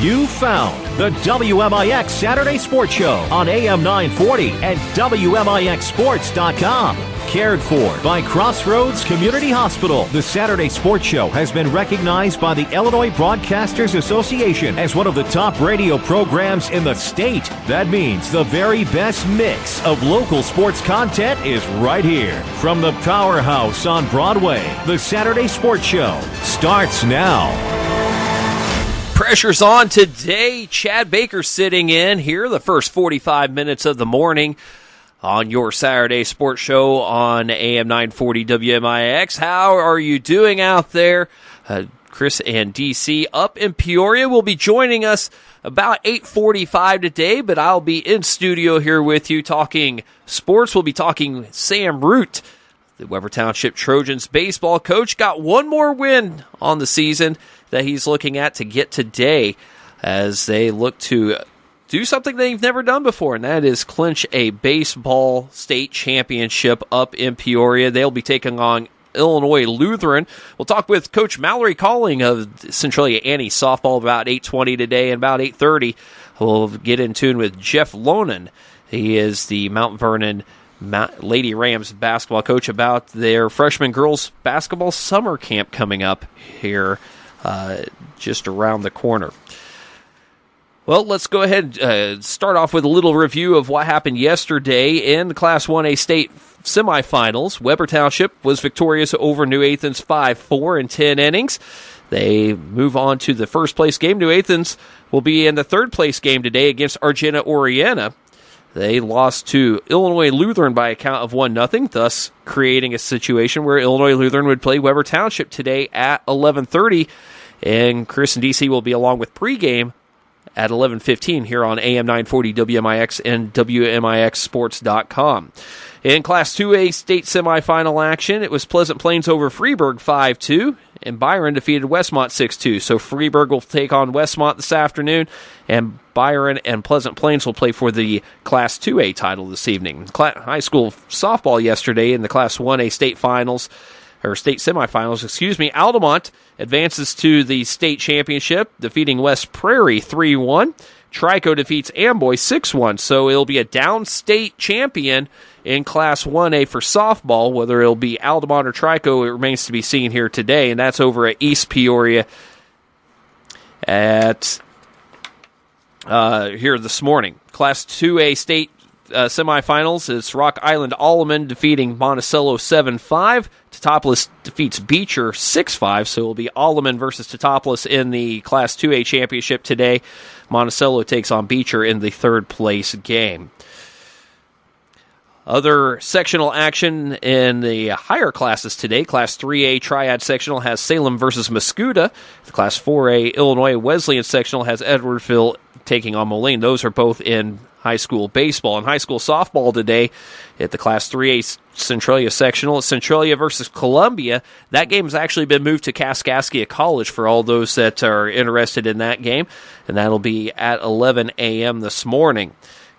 You found the WMIX Saturday Sports Show on AM 940 and WMIXsports.com. Cared for by Crossroads Community Hospital. The Saturday Sports Show has been recognized by the Illinois Broadcasters Association as one of the top radio programs in the state. That means the very best mix of local sports content is right here. From the powerhouse on Broadway, the Saturday Sports Show starts now. Pressure's on today. Chad Baker sitting in here the first 45 minutes of the morning on your Saturday Sports Show on AM 940 WMIX. How are you doing out there? Chris and DC up in Peoria will be joining us about 8:45 today, but I'll be in studio here with you talking sports. We'll be talking Sam Root, the Weber Township Trojans baseball coach, got one more win on the season that he's looking at to get today as they look to do something they've never done before, and that is clinch a baseball state championship up in Peoria. They'll be taking on Illinois Lutheran. We'll talk with Coach Mallory Calling of Centralia Annie softball about 8:20 today, and about 8:30 we'll get in tune with Jeff Lonan. He is the Mount Vernon Lady Rams basketball coach about their freshman girls basketball summer camp coming up here just around the corner. Well, let's go ahead and start off with a little review of what happened yesterday in the Class 1A state semifinals. Weber Township was victorious over New Athens 5-4 in 10 innings. They move on to the first place game. New Athens will be in the third place game today against Argenta Oriana. They lost to Illinois Lutheran by a count of 1-0, thus creating a situation where Illinois Lutheran would play Weber Township today at 11:30, and Chris and DC will be along with pregame at 11:15 here on AM 940 WMIX and WMIXsports.com. In Class 2A state semifinal action, it was Pleasant Plains over Freeburg 5-2, and Byron defeated Westmont 6-2. So Freeburg will take on Westmont this afternoon, and Byron and Pleasant Plains will play for the Class 2A title this evening. High school softball yesterday in the Class 1A state finals, or state semifinals, Altamont advances to the state championship, defeating West Prairie 3-1. Trico defeats Amboy 6-1, so it'll be a downstate champion in Class 1A for softball. Whether it'll be Altamont or Trico, it remains to be seen here today, and that's over at East Peoria at here this morning. Class 2A state semifinals is Rock Island Alleman defeating Monticello 7-5. Teutopolis defeats Beecher 6-5, so it will be Alleman versus Teutopolis in the Class 2A championship today. Monticello takes on Beecher in the third place game. Other sectional action in the higher classes today. Class 3A Triad sectional has Salem versus Mascoutah. The Class 4A Illinois Wesleyan sectional has Edwardsville taking on Moline. Those are both in high school baseball. And high school softball today at the Class 3A Centralia sectional, it's Centralia versus Columbia. That game has actually been moved to Kaskaskia College for all those that are interested in that game, and that'll be at 11 a.m. this morning.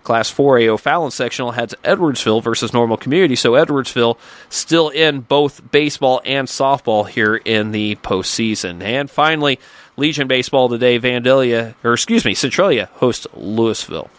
Class 4A O'Fallon sectional has Edwardsville versus Normal Community, so Edwardsville still in both baseball and softball here in the postseason. And finally, Legion baseball today, Centralia hosts Louisville.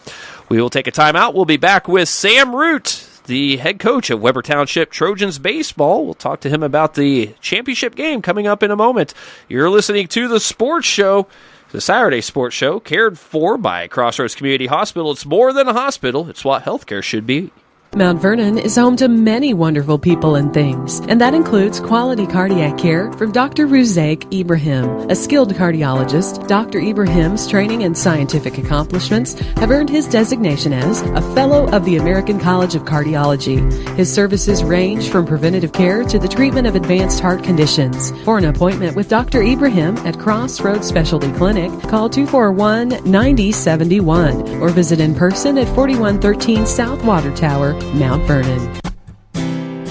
We will take a timeout. We'll be back with Sam Root, the head coach of Weber Township Trojans baseball. We'll talk to him about the championship game coming up in a moment. You're listening to the Sports Show, the Saturday Sports Show, cared for by Crossroads Community Hospital. It's more than a hospital. It's what healthcare should be. Mount Vernon is home to many wonderful people and things, and that includes quality cardiac care from Dr. Ruzaik Ibrahim. A skilled cardiologist, Dr. Ibrahim's training and scientific accomplishments have earned his designation as a Fellow of the American College of Cardiology. His services range from preventative care to the treatment of advanced heart conditions. For an appointment with Dr. Ibrahim at Crossroads Specialty Clinic, call 241-9071 or visit in person at 4113 South Water Tower, Mount Vernon.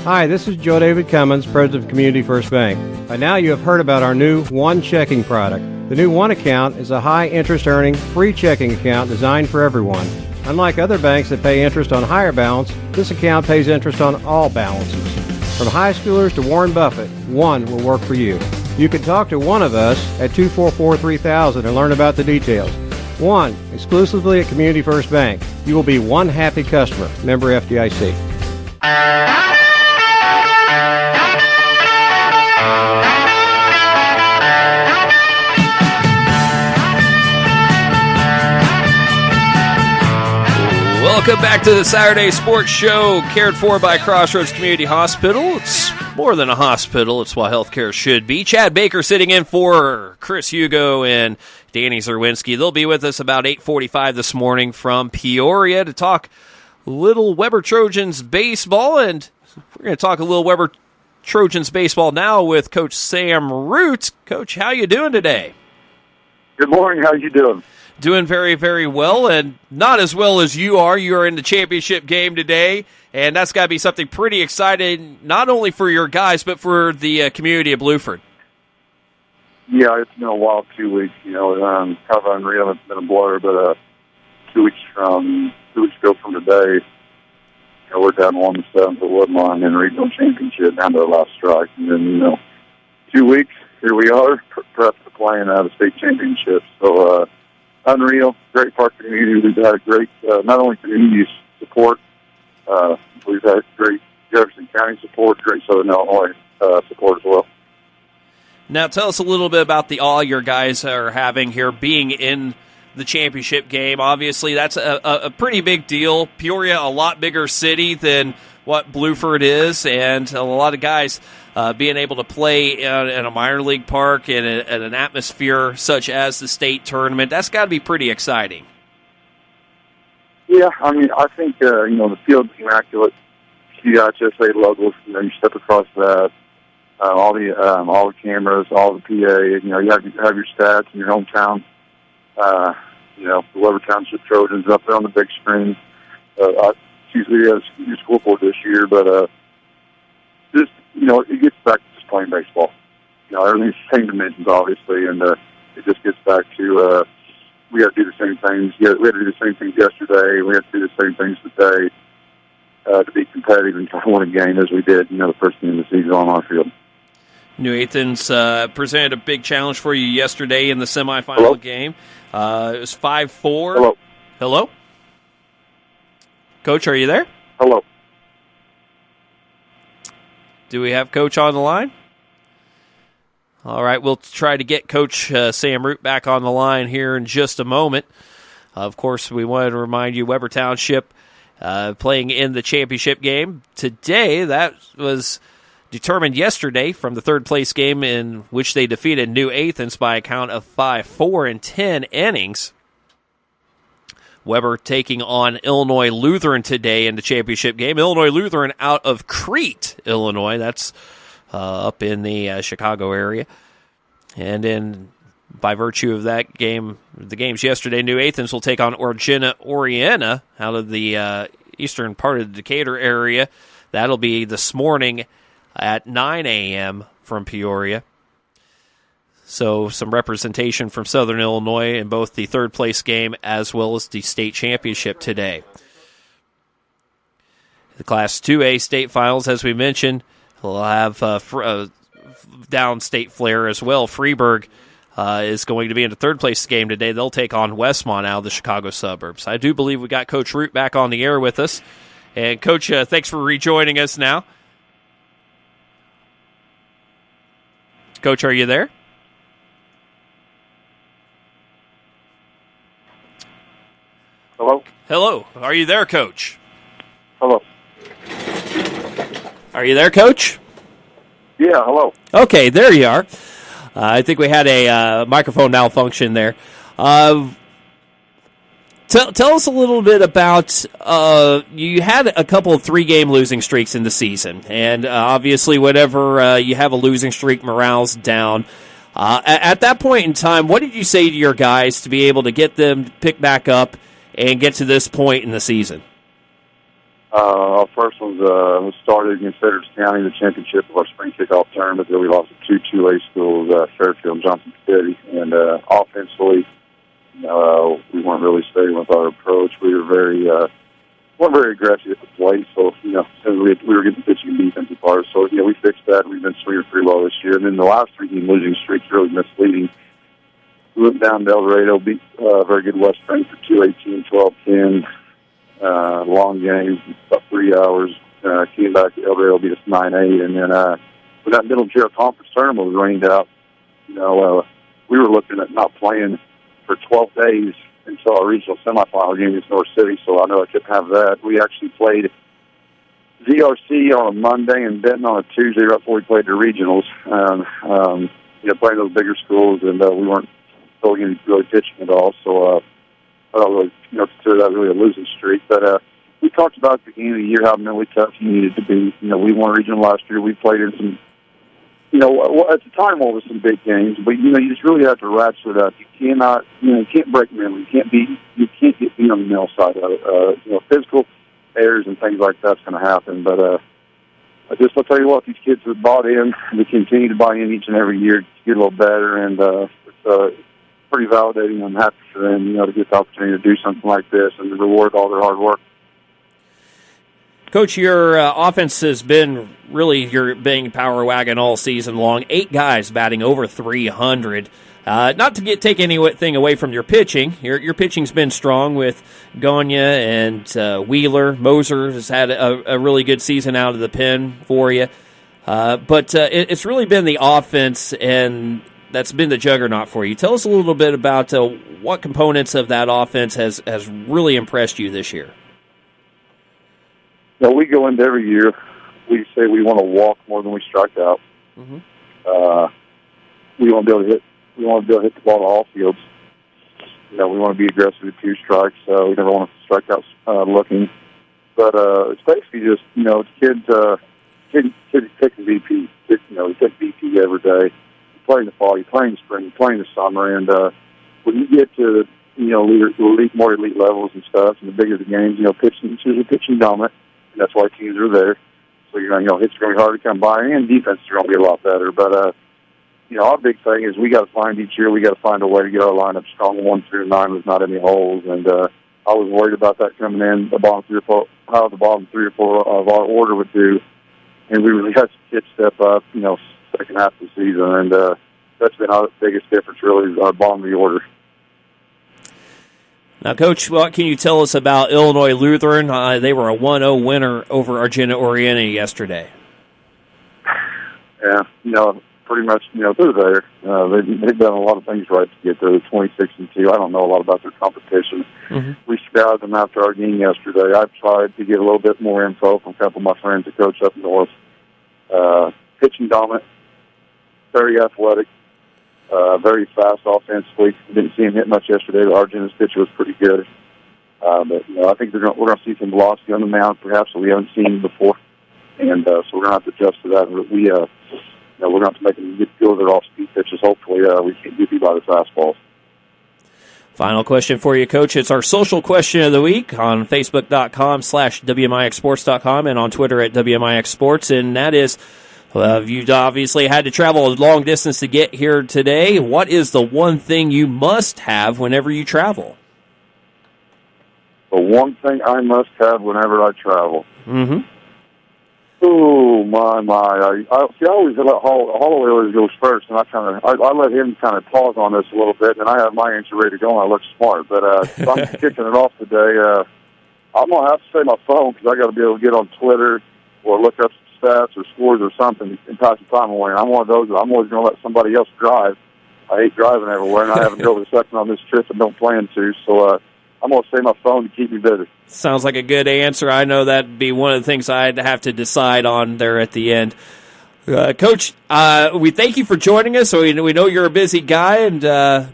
Hi, this is Joe David Cummins, President of Community First Bank. By now you have heard about our new One Checking product. The new One Account is a high interest earning, free checking account designed for everyone. Unlike other banks that pay interest on higher balance, this account pays interest on all balances. From high schoolers to Warren Buffett, One will work for you. You can talk to one of us at 244-3000 and learn about the details. One, exclusively at Community First Bank. You will be one happy customer. Member FDIC. Welcome back to the Saturday Sports Show, cared for by Crossroads Community Hospital. It's more than a hospital. It's what healthcare should be. Chad Baker sitting in for Chris Hugo and Danny Zerwinski. They'll be with us about 8:45 this morning from Peoria to talk little Weber Trojans baseball. And we're going to talk a little Weber Trojans baseball now with Coach Sam Root. Coach, how you doing today? Good morning. How you doing? Doing very, very well, and not as well as you are. You are in the championship game today, and that's got to be something pretty exciting, not only for your guys, but for the community of Blueford. Yeah, it's been a wild 2 weeks. Kind of unreal. It's been a blur, but 2 weeks ago from today, we're down 1-7 for Woodlawn in regional championship, down to the last strike, and then 2 weeks here we are, prepped for playing the state championship. So. Unreal, great park community. We've had great, not only community support, we've had great Jefferson County support, great Southern Illinois support as well. Now, tell us a little bit about the awe your guys are having here, being in the championship game. Obviously, that's a pretty big deal. Peoria, a lot bigger city than what Blueford is, and a lot of guys being able to play in a minor league park and in an atmosphere such as the state tournament, that's got to be pretty exciting. Yeah, I think, the field's immaculate. CHSA logos, you step across that, all the cameras, all the PA, you have your stats in your hometown. The Weber Township Trojans up there on the big screen. We had a new school board this year, but it gets back to just playing baseball. Everything's the same dimensions, obviously, and it just gets back to we have to do the same things. We had to do the same things yesterday. We have to do the same things today to be competitive and try to win a game as we did, the first game of the season on our field. New Athens presented a big challenge for you yesterday in the semifinal game. It was 5-4. Hello? Coach, are you there? Hello. Do we have Coach on the line? All right, we'll try to get Coach Sam Root back on the line here in just a moment. Of course, we wanted to remind you, Weber Township playing in the championship game today. That was determined yesterday from the third-place game in which they defeated New Athens by a count of 5-4 in 10 innings. Weber taking on Illinois Lutheran today in the championship game. Illinois Lutheran out of Crete, Illinois. That's up in the Chicago area. And then by virtue of that game, the games yesterday, New Athens will take on Oriena out of the eastern part of the Decatur area. That'll be this morning at 9 a.m. from Peoria. So some representation from Southern Illinois in both the third-place game as well as the state championship today. The Class 2A state finals, as we mentioned, will have downstate flair as well. Freeburg is going to be in the third-place game today. They'll take on Westmont out of the Chicago suburbs. I do believe we got Coach Root back on the air with us. And, Coach, thanks for rejoining us now. Coach, are you there? Hello? Hello. Are you there, Coach? Hello. Are you there, Coach? Yeah, hello. Okay, there you are. I think we had a microphone malfunction there. Tell us a little bit about, you had a couple of 3-game losing streaks in the season, and obviously whenever you have a losing streak, morale's down. At that point in time, what did you say to your guys to be able to get them to pick back up and get to this point in the season? Our first was started against Edwards County, the championship of our spring kickoff tournament. Then we lost to 2 2A schools, Fairfield and Johnson City. And offensively, we weren't really steady with our approach. We were weren't very aggressive at the plate. So, we were getting pitching and defensive parts. So, we fixed that. We've been swinging pretty well this year. And then the last 3-game losing streak is really misleading. We went down to El Dorado, beat very good West Spring for 2:18, 12:10. Long game, about 3 hours. Came back to El Dorado, beat us 9-8, and then when that Middle Tier Conference tournament was rained out, we were looking at not playing for 12 days until our regional semifinal game against North City. So I know I couldn't have that. We actually played VRC on a Monday and Benton on a Tuesday right before we played the regionals. Playing those bigger schools, and we weren't really pitching at all. So I don't really, consider that really a losing streak. But we talked about at the beginning of the year how mentally tough you needed to be. We won regional last year. We played in some, at the time, what was some big games. But you just really have to ratchet it up. You cannot, you can't break mentally. You can't get beat on the mental side of it. Physical errors and things like that's going to happen. But I'll tell you what, these kids have bought in. They continue to buy in each and every year to get a little better, and it's pretty validating. I'm happy for them, to get the opportunity to do something like this and to reward all their hard work. Coach, your offense has been really your bang power wagon all season long. 8 guys batting over 300. Not to take anything away from your pitching. Your pitching's been strong with Gagne and Wheeler. Moser has had a really good season out of the pen for you. But it's really been the offense, and that's been the juggernaut for you. Tell us a little bit about what components of that offense has really impressed you this year. We go into every year, we say we want to walk more than we strike out. Mm-hmm. We want to be able to hit. We want to be able to hit the ball to all fields. We want to be aggressive with 2 strikes. We never want to strike out looking. But it's basically just kids taking BP. We take BP every day. You play in the fall, you play in the spring, you play in the summer, and when you get to more elite levels and stuff, and the bigger the games, pitching is usually pitching dominant. And that's why teams are there. So hits are going to be hard to come by, and defense is going to be a lot better. But our big thing is we got to find each year. We got to find a way to get our lineup strong 1 through 9 with not any holes. And I was worried about that coming in. How the bottom 3 or 4 of our order would do, and we really had some kids step up. Second half of the season, and that's been our biggest difference. Really, is our bottom of the order. Now, Coach, what can you tell us about Illinois Lutheran? They were a 1-0 winner over Argenta Oriental yesterday. Yeah, pretty much, they're there. They've done a lot of things right to get to 26-2. I don't know a lot about their competition. Mm-hmm. We scouted them after our game yesterday. I've tried to get a little bit more info from a couple of my friends that coach up north. Pitching dominant, very athletic. Very fast offensively. Didn't see him hit much yesterday. The Argenta's pitcher was pretty good. But I think we're going to see some velocity on the mound, perhaps that we haven't seen before, and so we're going to have to adjust to that. We're going to have to make them get good with their off-speed pitches. Hopefully, we can't get beat by the fastballs. Final question for you, Coach. It's our social question of the week on Facebook.com/WMIXSports.com and on Twitter at WMIXSports, and that is, you've obviously had to travel a long distance to get here today. What is the one thing you must have whenever you travel? The one thing I must have whenever I travel? Mm-hmm. Oh, my. I always let Holloway always goes first, and I let him kind of pause on this a little bit, and I have my answer ready to go, and I look smart. But if I'm kicking it off today, I'm going to have to say my phone, because I got to be able to get on Twitter or look up stats or scores or something and pass the time away. And I'm one of those that I'm always going to let somebody else drive. I hate driving everywhere, and I haven't drove a second on this trip and don't plan to. So I'm going to say my phone to keep me busy. Sounds like a good answer. I know that'd be one of the things I'd have to decide on there at the end. Coach, we thank you for joining us. We know you're a busy guy, and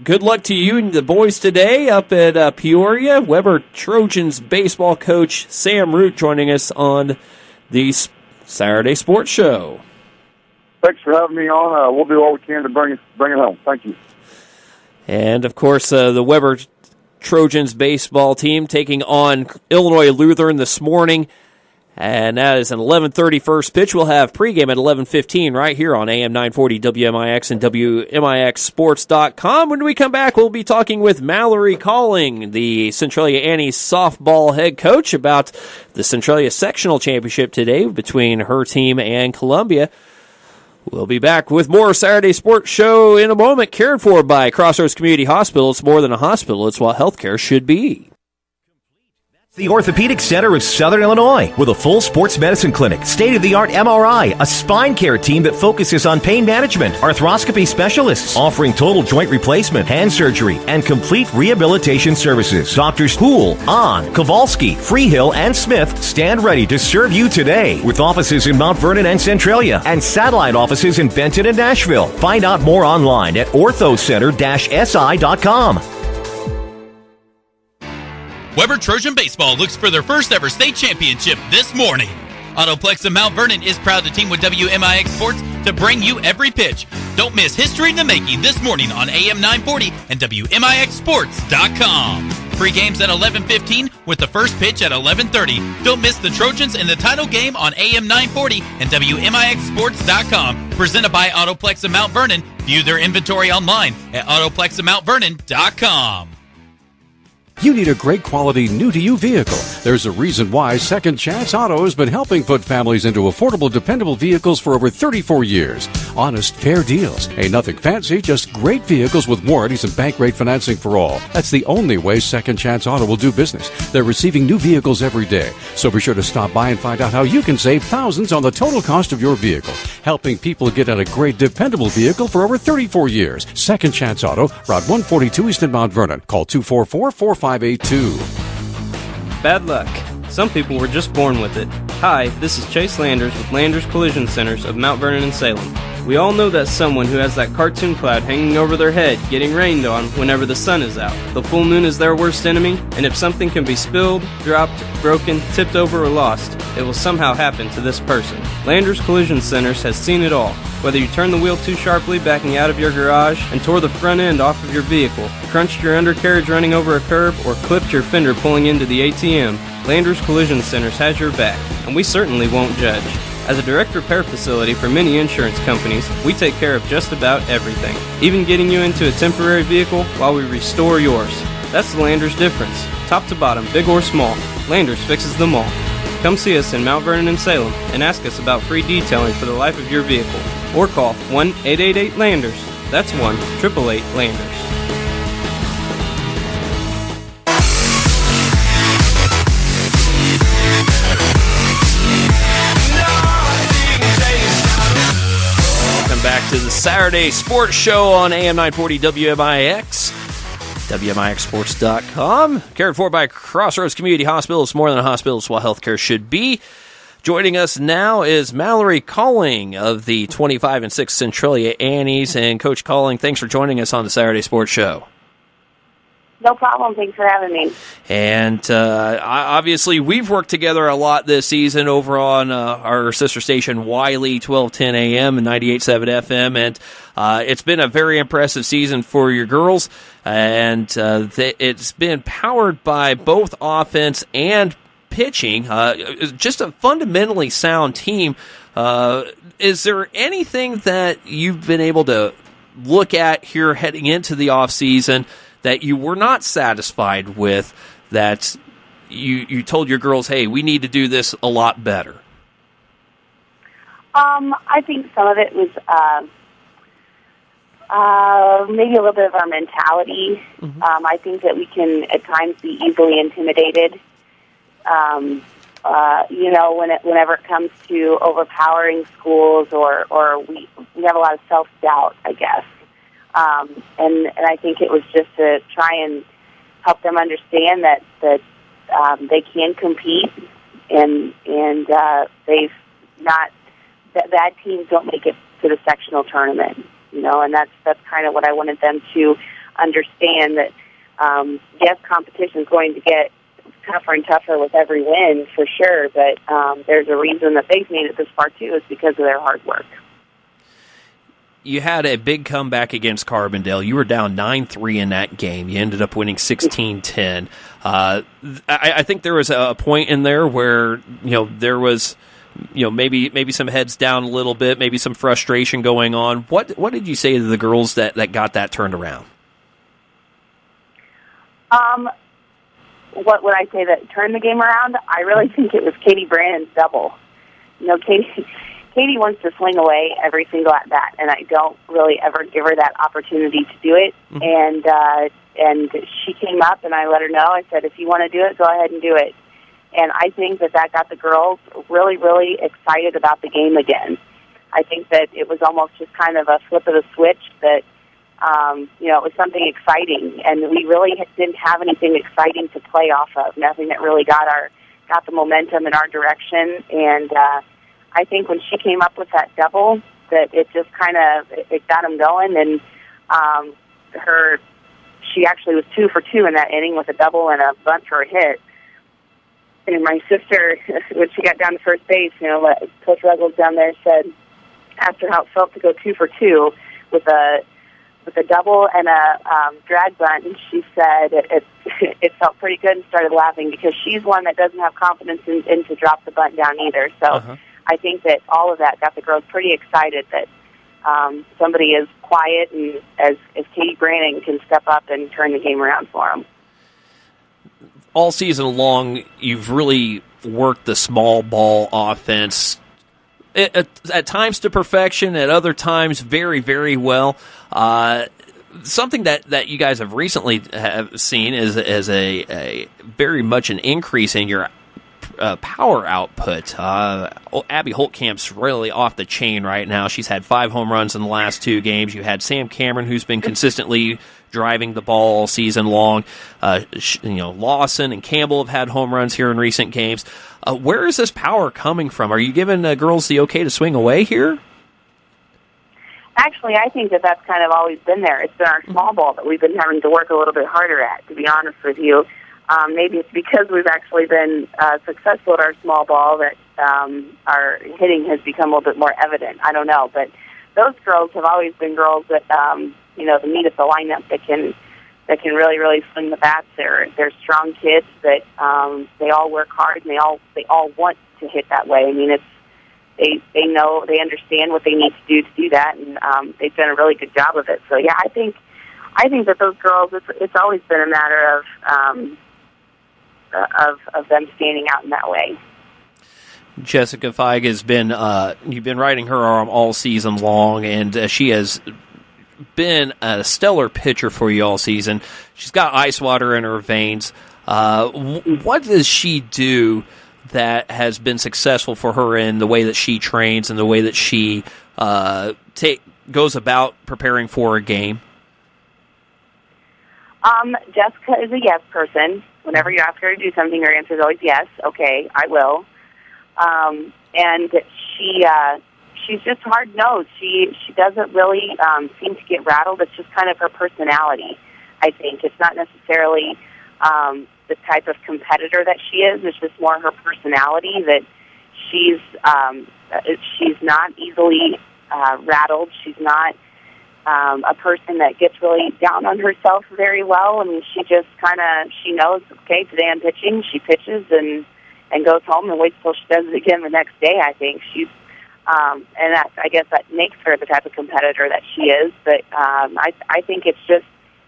good luck to you and the boys today up at Peoria. Weber Trojans baseball coach Sam Root joining us on the Saturday Sports Show. Thanks for having me on. We'll do all we can to bring it home. Thank you. And, of course, the Weber Trojans baseball team taking on Illinois Lutheran this morning. And that is an 11:30 first pitch. We'll have pregame at 11:15 right here on AM 940 WMIX and WMIXSports.com. When we come back, we'll be talking with Mallory Calling, the Centralia Annie softball head coach, about the Centralia Sectional Championship today between her team and Columbia. We'll be back with more Saturday Sports Show in a moment, cared for by Crossroads Community Hospital. It's more than a hospital. It's what healthcare should be. The Orthopedic Center of Southern Illinois, with a full sports medicine clinic, state-of-the-art MRI, a spine care team that focuses on pain management, arthroscopy specialists offering total joint replacement, hand surgery, and complete rehabilitation services. Doctors Poole, Ahn, Kowalski, Freehill, and Smith stand ready to serve you today, with offices in Mount Vernon and Centralia and satellite offices in Benton and Nashville. Find out more online at orthocenter-si.com. Weber Trojan Baseball looks for their first ever state championship this morning. Autoplex of Mount Vernon is proud to team with WMIX Sports to bring you every pitch. Don't miss History in the Making this morning on AM 940 and WMIXSports.com. Free games at 11:15 with the first pitch at 11:30. Don't miss the Trojans in the title game on AM 940 and WMIXSports.com. Presented by Autoplex of Mount Vernon. View their inventory online at autoplexofmountvernon.com. You need a great quality new-to-you vehicle. There's a reason why Second Chance Auto has been helping put families into affordable, dependable vehicles for over 34 years. Honest, fair deals. Ain't nothing fancy, just great vehicles with warranties and bank rate financing for all. That's the only way Second Chance Auto will do business. They're receiving new vehicles every day. So be sure to stop by and find out how you can save thousands on the total cost of your vehicle. Helping people get out a great, dependable vehicle for over 34 years. Second Chance Auto, Route 142 East in Mount Vernon. Call 244-4582. Bad luck. Some people were just born with it. Hi, this is Chase Landers with Landers Collision Centers of Mount Vernon and Salem. We all know that someone who has that cartoon cloud hanging over their head, getting rained on whenever the sun is out. The full moon is their worst enemy, and if something can be spilled, dropped, broken, tipped over, or lost, it will somehow happen to this person. Landers Collision Centers has seen it all. Whether you turned the wheel too sharply backing out of your garage and tore the front end off of your vehicle, crunched your undercarriage running over a curb, or clipped your fender pulling into the ATM, Landers Collision Centers has your back, and we certainly won't judge. As a direct repair facility for many insurance companies, we take care of just about everything, even getting you into a temporary vehicle while we restore yours. That's the Landers difference. Top to bottom, big or small, Landers fixes them all. Come see us in Mount Vernon and Salem and ask us about free detailing for the life of your vehicle. Or call 1-888-LANDERS. That's 1-888-LANDERS. Back to the Saturday Sports Show on AM 940 WMIX, WMIXSports.com. Cared for by Crossroads Community Hospital. It's more than a hospital. It's what healthcare should be. Joining us now is Mallory Calling of the 25-6 Centralia Annies. And Coach Calling, thanks for joining us on the Saturday Sports Show. No problem. Thanks for having me. And obviously, we've worked together a lot this season over on our sister station, Wiley, 1210 AM and 98.7 FM. And it's been a very impressive season for your girls. And it's been powered by both offense and pitching. Just a fundamentally sound team. Is there anything that you've been able to look at here heading into the offseason that you were not satisfied with, that you told your girls, hey, we need to do this a lot better? I think some of it was maybe a little bit of our mentality. Mm-hmm. I think that we can at times be easily intimidated. Whenever it comes to overpowering schools, or we have a lot of self-doubt, I guess. And I think it was just to try and help them understand that they can compete, and they've not, that bad teams don't make it to the sectional tournament, and that's kind of what I wanted them to understand, that yes, competition is going to get tougher and tougher with every win for sure, but there's a reason that they've made it this far too, is because of their hard work. You had a big comeback against Carbondale. You were down 9-3 in that game. You ended up winning 16-10. I think there was a point in there where there was maybe some heads down a little bit, maybe some frustration going on. What did you say to the girls that got that turned around? What would I say that turned the game around? I really think it was Katie Brannon's double. Katie Katie wants to swing away every single at bat, and I don't really ever give her that opportunity to do it. And she came up, and I let her know. I said, if you want to do it, go ahead and do it. And I think that got the girls really, really excited about the game again. I think that it was almost just kind of a flip of the switch that, it was something exciting, and we really didn't have anything exciting to play off of, nothing that really got the momentum in our direction. And I think when she came up with that double, that it just kind of it got them going. And she actually was 2 for 2 in that inning with a double and a bunt for a hit. And my sister, when she got down to first base, Coach Ruggles down there asked her how it felt to go 2 for 2 with a double and a drag bunt, and she said it felt pretty good, and started laughing because she's one that doesn't have confidence in to drop the bunt down either. So I think that all of that got the girls pretty excited that somebody as quiet and as Katie Branning can step up and turn the game around for them. All season long, you've really worked the small ball offense at times to perfection, at other times very, very well. Something that you guys have recently have seen is a very much an increase in your power output. Abby Holtkamp's really off the chain right now. She's had 5 home runs in the last 2 games. You had Sam Cameron, who's been consistently driving the ball all season long. Lawson and Campbell have had home runs here in recent games. Where is this power coming from? Are you giving girls the okay to swing away here? Actually, I think that's kind of always been there. It's been our small ball that we've been having to work a little bit harder at, to be honest with you. Maybe it's because we've actually been successful at our small ball that our hitting has become a little bit more evident. I don't know, but those girls have always been girls that the meat of the lineup that can really, really swing the bats. They're strong kids that they all work hard, and they all want to hit that way. I mean, they know, they understand what they need to do that, and they've done a really good job of it. So yeah, I think that those girls, it's always been a matter of them standing out in that way. Jessica Feig has been you've been riding her arm all season long, and she has been a stellar pitcher for you all season. She's got ice water in her veins. What does she do that has been successful for her in the way that she trains and the way that she goes about preparing for a game? Jessica is a yes person. Whenever you ask her to do something, her answer is always yes. Okay, I will. And she's just hard-nosed. She doesn't really seem to get rattled. It's just kind of her personality, I think. It's not necessarily the type of competitor that she is. It's just more her personality that she's not easily rattled. She's not a person that gets really down on herself very well. I mean, she just she knows, okay, today I'm pitching. She pitches and goes home and waits till she does it again the next day. I think she's, and I guess that makes her the type of competitor that she is. But I think it's just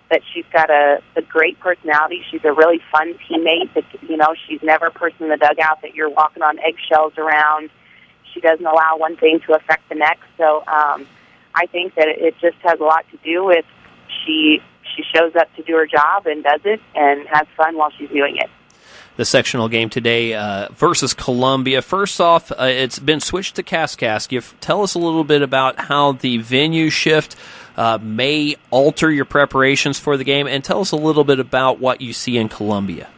that she's got a great personality. She's a really fun teammate. That, she's never a person in the dugout that you're walking on eggshells around. She doesn't allow one thing to affect the next. So I think that it just has a lot to do with she shows up to do her job and does it and has fun while she's doing it. The sectional game today versus Columbia. First off, it's been switched to Kaskaskia. Tell us a little bit about how the venue shift may alter your preparations for the game, and tell us a little bit about what you see in Columbia.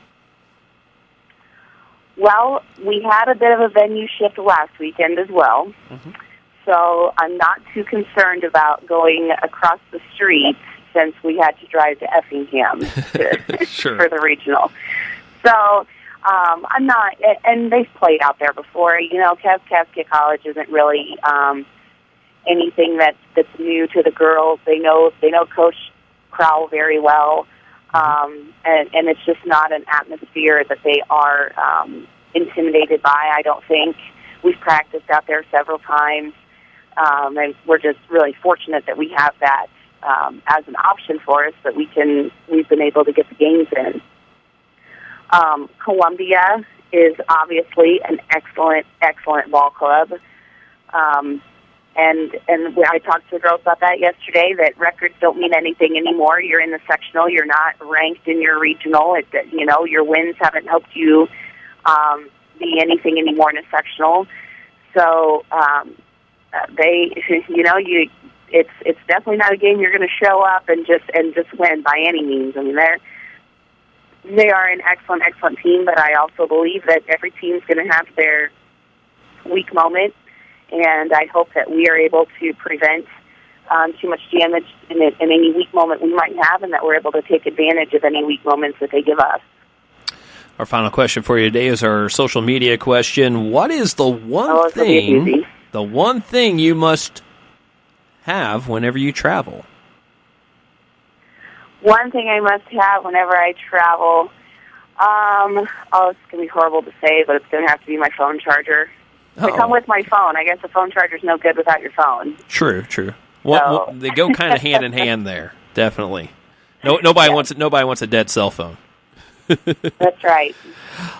Well, we had a bit of a venue shift last weekend as well, so I'm not too concerned about going across the street since we had to drive to Effingham for the regional. So I'm not, and they've played out there before. Kaskaskia College isn't really anything that's new to the girls. They know Coach Crowell very well, and it's just not an atmosphere that they are intimidated by. I don't think. We've practiced out there several times, and we're just really fortunate that we have that as an option for us, that we've been able to get the games in. Columbia is obviously an excellent ball club. And I talked to the girls about that yesterday, that records don't mean anything anymore. You're in the sectional. You're not ranked in your regional. Your wins haven't helped you be anything anymore in a sectional. So it's definitely not a game you're going to show up and just win by any means. I mean, they are an excellent team, but I also believe that every team's going to have their weak moment, and I hope that we are able to prevent too much damage in any weak moment we might have, and that we're able to take advantage of any weak moments that they give us. Our final question for you today is our social media question. What is the one thing you must have whenever you travel? One thing I must have whenever I travel, it's going to be horrible to say, but it's going to have to be my phone charger. I come with my phone. I guess the phone charger's no good without your phone. True. They go kind of hand in hand there, definitely. Nobody wants a dead cell phone. That's right.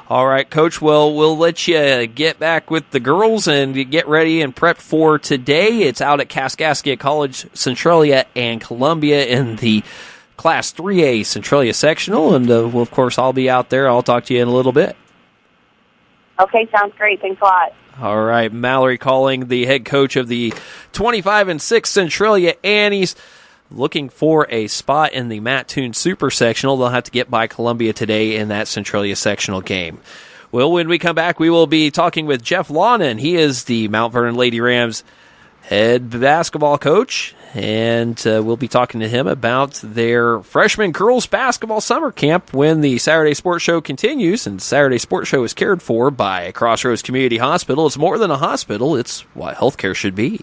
All right, Coach. Well, we'll let you get back with the girls and get ready and prep for today. It's out at Kaskaskia College, Centralia, and Columbia in the Class 3A Centralia sectional. And, of course, I'll be out there. I'll talk to you in a little bit. Okay, sounds great. Thanks a lot. All right, Mallory Calling, the head coach of the 25-6 Centralia Annies, looking for a spot in the Mattoon Super Sectional. They'll have to get by Columbia today in that Centralia sectional game. Well, when we come back, we will be talking with Jeff Lawnon. He is the Mount Vernon Lady Rams head basketball coach, and we'll be talking to him about their freshman girls basketball summer camp when the Saturday Sports Show continues. And Saturday Sports Show is cared for by Crossroads Community Hospital. It's more than a hospital. It's what healthcare should be.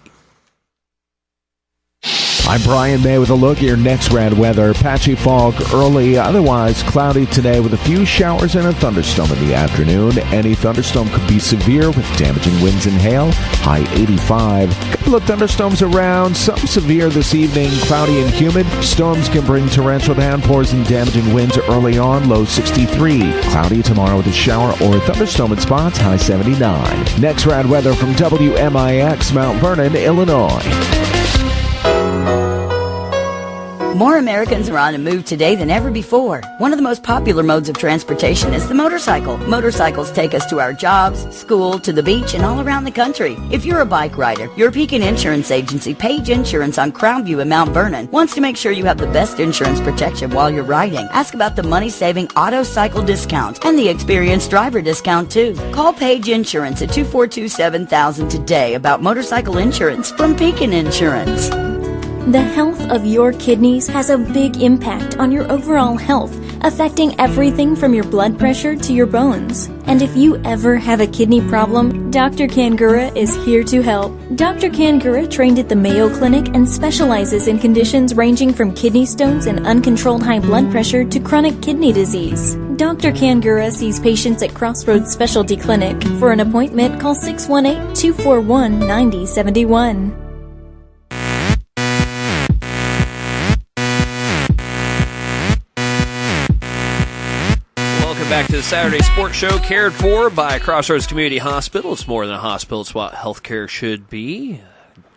I'm Brian May with a look at your next rad weather. Patchy fog early, otherwise cloudy today with a few showers and a thunderstorm in the afternoon. Any thunderstorm could be severe with damaging winds and hail. High 85. Couple of thunderstorms around, some severe this evening, cloudy and humid. Storms can bring torrential downpours and damaging winds early on, low 63. Cloudy tomorrow with a shower or thunderstorm in spots, high 79. Next rad weather from WMIX, Mount Vernon, Illinois. More Americans are on the move today than ever before. One of the most popular modes of transportation is the motorcycle. Motorcycles take us to our jobs, school, to the beach, and all around the country. If you're a bike rider, your Pekin Insurance Agency, Page Insurance on Crownview in Mount Vernon, wants to make sure you have the best insurance protection while you're riding. Ask about the money-saving auto cycle discount and the experienced driver discount, too. Call Page Insurance at 242-7000 today about motorcycle insurance from Pekin Insurance. The health of your kidneys has a big impact on your overall health, affecting everything from your blood pressure to your bones. And if you ever have a kidney problem, Dr. Kangura is here to help. Dr. Kangura trained at the Mayo Clinic and specializes in conditions ranging from kidney stones and uncontrolled high blood pressure to chronic kidney disease. Dr. Kangura sees patients at Crossroads Specialty Clinic. For an appointment, call 618-241-9071. Back to the Saturday Sports Show, cared for by Crossroads Community Hospital. It's more than a hospital. It's what healthcare should be.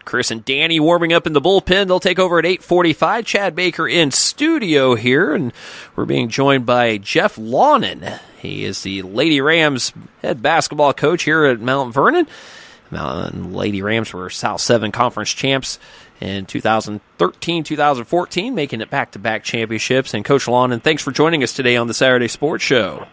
Chris and Danny warming up in the bullpen. They'll take over at 8:45. Chad Baker in studio here, and we're being joined by Jeff Lawnon. He is the Lady Rams head basketball coach here at Mount Vernon. Lady Rams were South 7 conference champs in 2013-2014, making it back-to-back championships. And Coach Lawnon, thanks for joining us today on the Saturday Sports Show.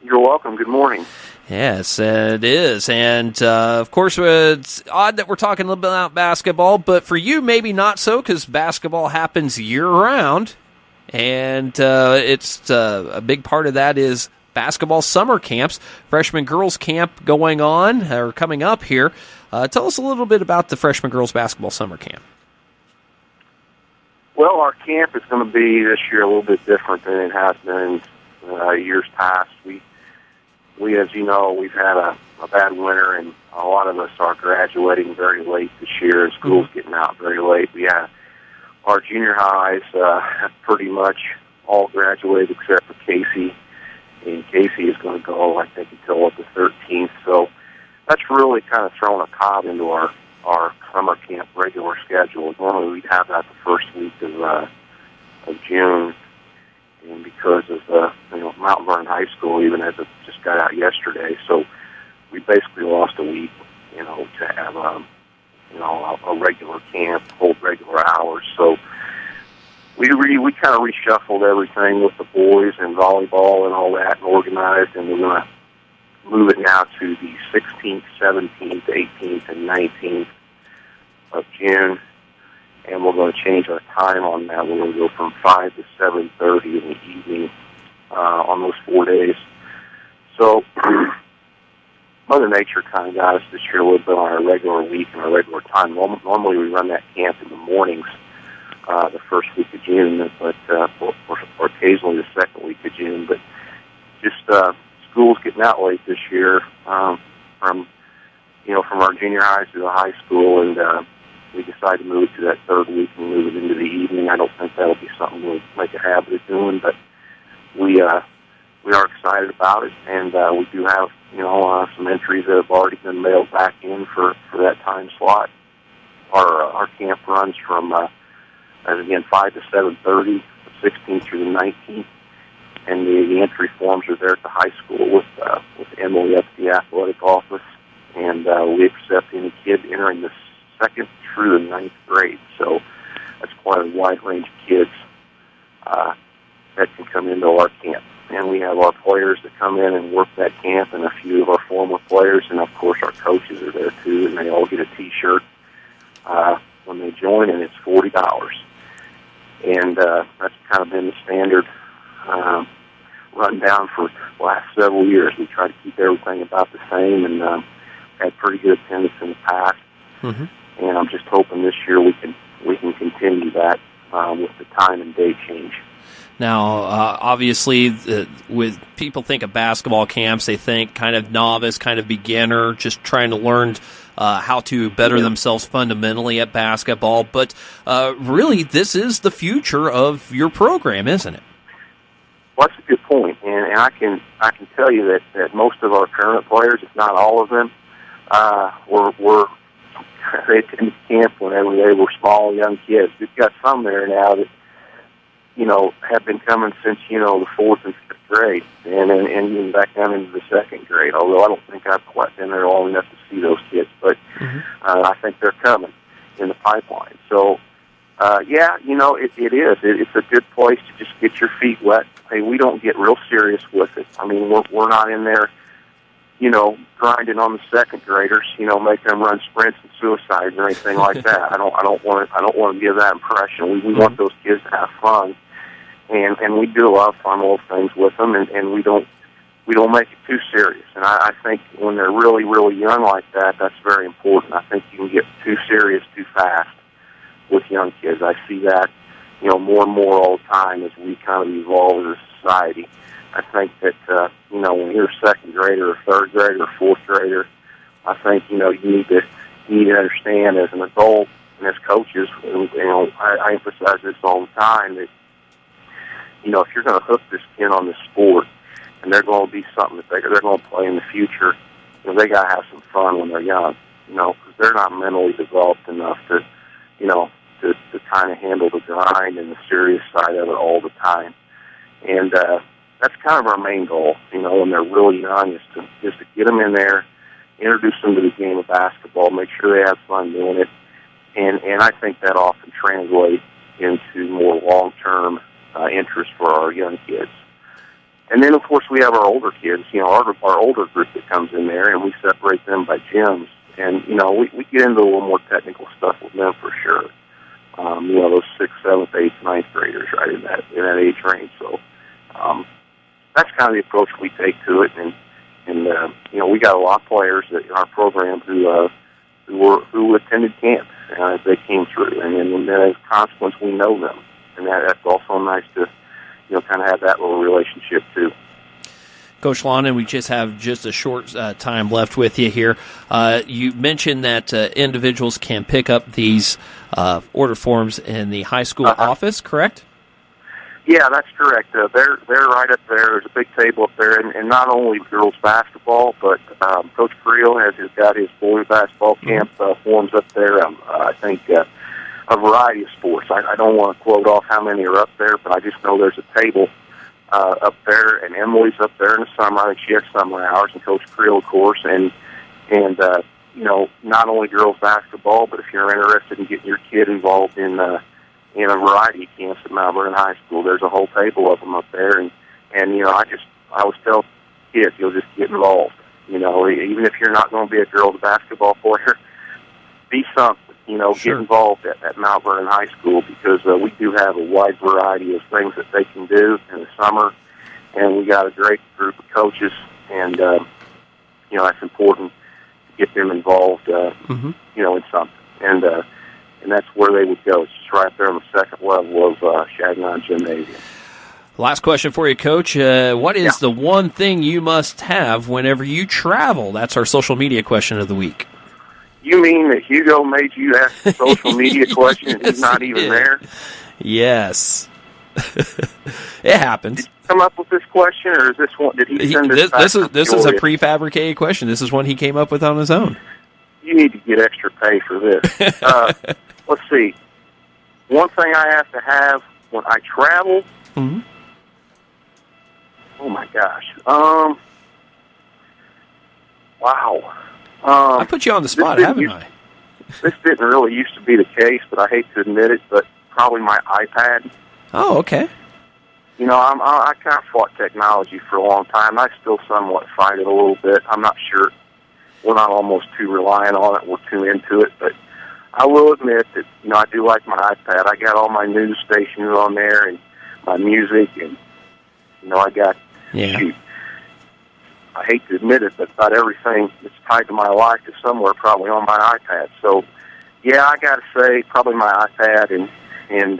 You're welcome. Good morning. Yes, it is. And, of course, it's odd that we're talking a little bit about basketball, but for you, maybe not so, because basketball happens year-round. And it's a big part of that is basketball summer camps, freshman girls camp going on, or coming up here. Tell us a little bit about the freshman girls basketball summer camp. Well, our camp is going to be this year a little bit different than it has been years past. We, as you know, we've had a bad winter, and a lot of us are graduating very late this year. School's getting out very late. We have our junior highs have pretty much all graduated except for Casey, and Casey is going to go, I think, until the 13th. So that's really kind of thrown a cog into our our summer camp regular schedule. Normally we'd have that the first week of June, and because of Mount Vernon High School, even as it just got out yesterday, so we basically lost a week, to have a regular camp, hold regular hours. So we kind of reshuffled everything with the boys and volleyball and all that, and organized, and we're going to move it now to the 16th, 17th, 18th, and 19th of June. And we're going to change our time on that. We're going to go from 5 to 7:30 in the evening on those 4 days. So Mother Nature kind of got us this year a little bit on our regular week and our regular time. Normally we run that camp in the mornings the first week of June, but or occasionally the second week of June. But just school's getting out late this year from our junior high to the high school, and we decided to move it to that third week and move it into the evening. I don't think that'll be something we'll make a habit of doing, but we are excited about it, and we do have some entries that have already been mailed back in for that time slot. Our camp runs from 5 to 7:30, the 16th through the 19th, and the entry forms are there at the high school with Emily at the athletic office, and we accept any kid entering the 2nd through the 9th grade. So that's quite a wide range of kids that can come into our camp. And we have our players that come in and work that camp, and a few of our former players, and of course our coaches are there too, and they all get a T-shirt when they join, and it's $40. And that's kind of been the standard rundown for the last several years. We try to keep everything about the same, and had pretty good attendance in the past. Mm-hmm. And I'm just hoping this year we can continue that with the time and date change. Now, obviously, with people think of basketball camps, they think kind of novice, kind of beginner, just trying to learn how to better themselves fundamentally at basketball. But really, this is the future of your program, isn't it? Well, that's a good point, and I can tell you that most of our current players, if not all of them, they attended camp whenever they were small, young kids. We've got some there now that have been coming since the 4th and 5th grade, and even back down into the 2nd grade. Although I don't think I've quite been there long enough to see those kids, but I think they're coming in the pipeline. So, it is. It's a good place to just get your feet wet. Hey, we don't get real serious with it. I mean, we're not in there, grinding on the 2nd graders, making them run sprints and suicides or anything like that. I don't want to give that impression. We want those kids to have fun, and we do a lot of fun little things with them, and we don't make it too serious. And I think when they're really, really young like that, that's very important. I think you can get too serious too fast with young kids. I see that, more and more all the time as we kind of evolve as a society. I think that, when you're a 2nd grader or 3rd grader or 4th grader, I think, you need to understand as an adult and as coaches, I emphasize this all the time, that, if you're going to hook this kid on this sport and they're going to be something that they're going to play in the future, they got to have some fun when they're young, because they're not mentally developed enough to kind of handle the grind and the serious side of it all the time. And, that's kind of our main goal, when they're really young, is to get them in there, introduce them to the game of basketball, make sure they have fun doing it, and I think that often translates into more long-term interest for our young kids. And then, of course, we have our older kids, our older group that comes in there, and we separate them by gyms, and, we get into a little more technical stuff with them for sure. Those 6th, 7th, 8th, 9th graders, right, in that age range, so that's kind of the approach we take to it, and we got a lot of players in our program who attended camp as they came through, and as a consequence, we know them, and that's also nice to kind of have that little relationship too. Coach London, we just have a short time left with you here. You mentioned that individuals can pick up these order forms in the high school office, correct? Yeah, that's correct. They're right up there. There's a big table up there, and not only girls basketball, but Coach Creel has got his boys basketball camp forms up there. I think a variety of sports. I don't want to quote off how many are up there, but I just know there's a table up there, and Emily's up there in the summer. I think she has summer hours, and Coach Creel, of course, and you know, not only girls basketball, but if you're interested in getting your kid involved in a variety of camps at Mount Vernon High School, there's a whole table of them up there, and you know, I always tell kids, you'll just get involved. You know, even if you're not going to be a girls basketball player, be something. You know, Sure. Get involved at Mount Vernon High School, because we do have a wide variety of things that they can do in the summer, and we got a great group of coaches, and you know, that's important to get them involved. You know, in something, and that's where they would go. It's just right there on the second level of Chagnon Gymnasium. Last question for you, Coach. What is the one thing you must have whenever you travel? That's our social media question of the week. You mean that Hugo made you ask the social media question and he's not even there? Yes. It happens. Did you come up with this question, or is this one? Did he send this back? This is a prefabricated question. This is one he came up with on his own. You need to get extra pay for this. Let's see. One thing I have to have when I travel. Mm-hmm. Oh my gosh. Wow. I put you on the spot, haven't I? This didn't really used to be the case, but I hate to admit it, but probably my iPad. Oh, okay. You know, I kind of fought technology for a long time. I still somewhat fight it a little bit. I'm not sure. We're not almost too reliant on it. We're too into it. But I will admit that, you know, I do like my iPad. I got all my news stations on there and my music, and, you know, I got, shoot, I hate to admit it, but about everything that's tied to my life is somewhere probably on my iPad. So, yeah, I got to say probably my iPad and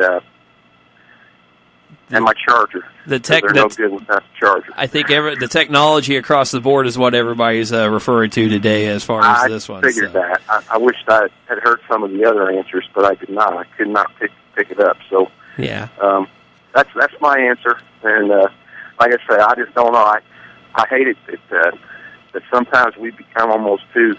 my charger. They're no good without the charger. I think the technology across the board is what everybody's referring to today as far as this one. I figured that. I wished I had heard some of the other answers, but I did not. I could not pick it up. So, yeah, that's my answer. And like I say, I just don't know. I hate it that sometimes we become almost too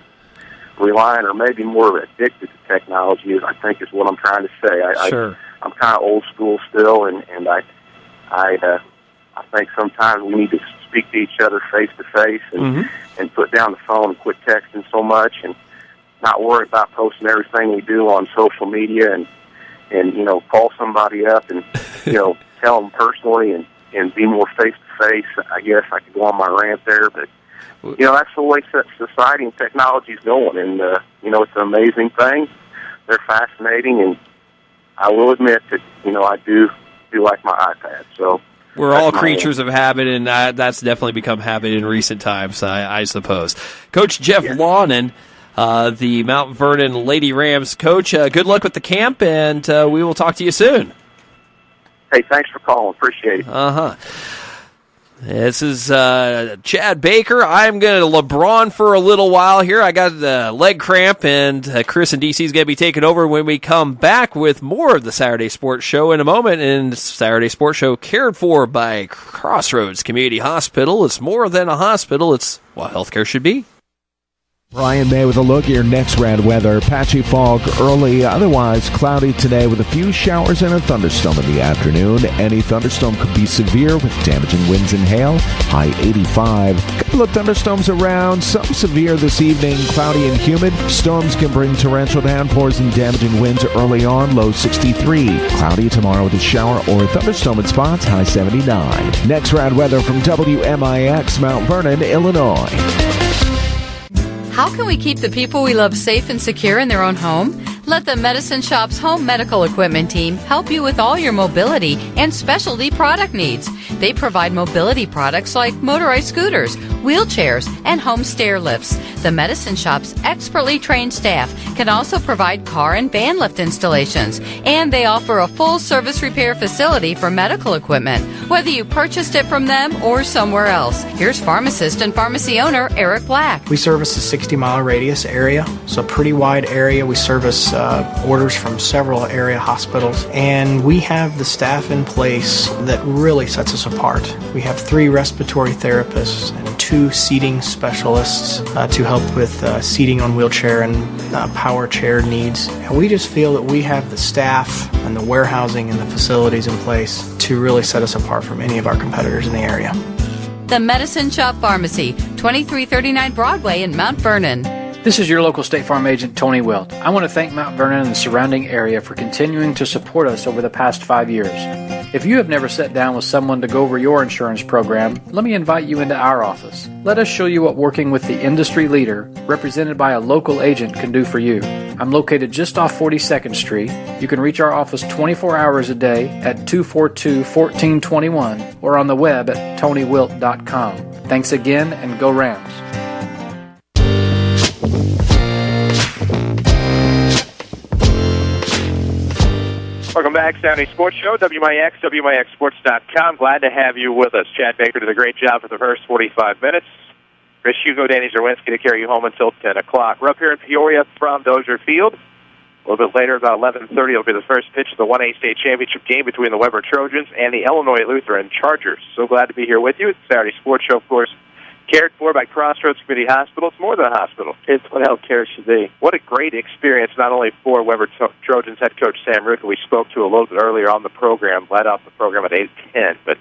reliant, or maybe more addicted to technology, I think is what I'm trying to say. Sure. I'm kind of old school still, and I think sometimes we need to speak to each other face to face and put down the phone and quit texting so much, and not worry about posting everything we do on social media, and you know, call somebody up and, you know, tell them personally and be more face to face. I guess I could go on my rant there, but you know, that's the way society and technology is going, and you know, it's an amazing thing. They're fascinating, and I will admit that, you know, I do like my iPad. So we're all creatures of habit, and that's definitely become habit in recent times, I suppose. Coach Jeff Lawnon, the Mount Vernon Lady Rams coach, good luck with the camp, and we will talk to you soon. Hey, thanks for calling. Appreciate it. This is Chad Baker. I'm going to LeBron for a little while here. I got the leg cramp, and Chris and DC is going to be taking over when we come back with more of the Saturday Sports Show in a moment. And Saturday Sports Show cared for by Crossroads Community Hospital. It's more than a hospital. It's what healthcare should be. Brian May with a look at your next round weather. Patchy fog early, otherwise cloudy today with a few showers and a thunderstorm in the afternoon. Any thunderstorm could be severe with damaging winds and hail. High 85. Couple of thunderstorms around, some severe this evening, cloudy and humid. Storms can bring torrential downpours and damaging winds early on, low 63. Cloudy tomorrow with a shower or a thunderstorm in spots, high 79. Next round weather from WMIX, Mount Vernon, Illinois. How can we keep the people we love safe and secure in their own home? Let the Medicine Shop's home medical equipment team help you with all your mobility and specialty product needs. They provide mobility products like motorized scooters, wheelchairs, and home stair lifts. The Medicine Shop's expertly trained staff can also provide car and van lift installations, and they offer a full service repair facility for medical equipment, whether you purchased it from them or somewhere else. Here's pharmacist and pharmacy owner Eric Black. We service a 60-mile radius area, so a pretty wide area. We service orders from several area hospitals, and we have the staff in place that really sets us apart. We have 3 respiratory therapists and 2 seating specialists to help with seating on wheelchair and power chair needs. And we just feel that we have the staff and the warehousing and the facilities in place to really set us apart from any of our competitors in the area. The Medicine Shop Pharmacy, 2339 Broadway in Mount Vernon. This is your local State Farm agent, Tony Wilt. I want to thank Mount Vernon and the surrounding area for continuing to support us over the past 5 years. If you have never sat down with someone to go over your insurance program, let me invite you into our office. Let us show you what working with the industry leader, represented by a local agent, can do for you. I'm located just off 42nd Street. You can reach our office 24 hours a day at 242-1421 or on the web at tonywilt.com. Thanks again, and go Rams. Welcome back, Saturday Sports Show, WMIX, WMIXSports.com. Glad to have you with us. Chad Baker did a great job for the first 45 minutes. Chris Hugo, Danny Zerwinski to carry you home until 10 o'clock. We're up here in Peoria from Dozier Field. A little bit later, about 11:30, will be the first pitch of the 1A state championship game between the Weber Trojans and the Illinois Lutheran Chargers. So glad to be here with you. It's Saturday Sports Show, of course, cared for by Crossroads Community Hospital. It's more than a hospital. It's what health care should be. What a great experience, not only for Weber Trojans head coach Sam Root, who we spoke to a little bit earlier on the program, led off the program at 8-10, but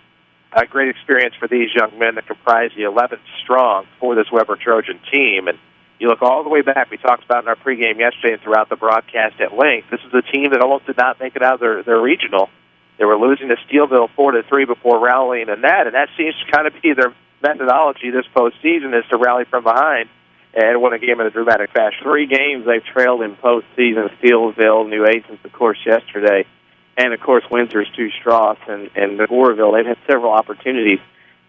a great experience for these young men that comprise the 11th strong for this Weber Trojan team. And you look all the way back, we talked about in our pregame yesterday and throughout the broadcast at length, this is a team that almost did not make it out of their regional. They were losing to Steelville 4-3 before rallying in that, and that seems to kind of be their methodology this postseason, is to rally from behind and win a game in a dramatic fashion. 3 games they've trailed in postseason: Steelville, New Athens, of course, yesterday, and, of course, Windsor's 2 Strauss and Goreville. They've had several opportunities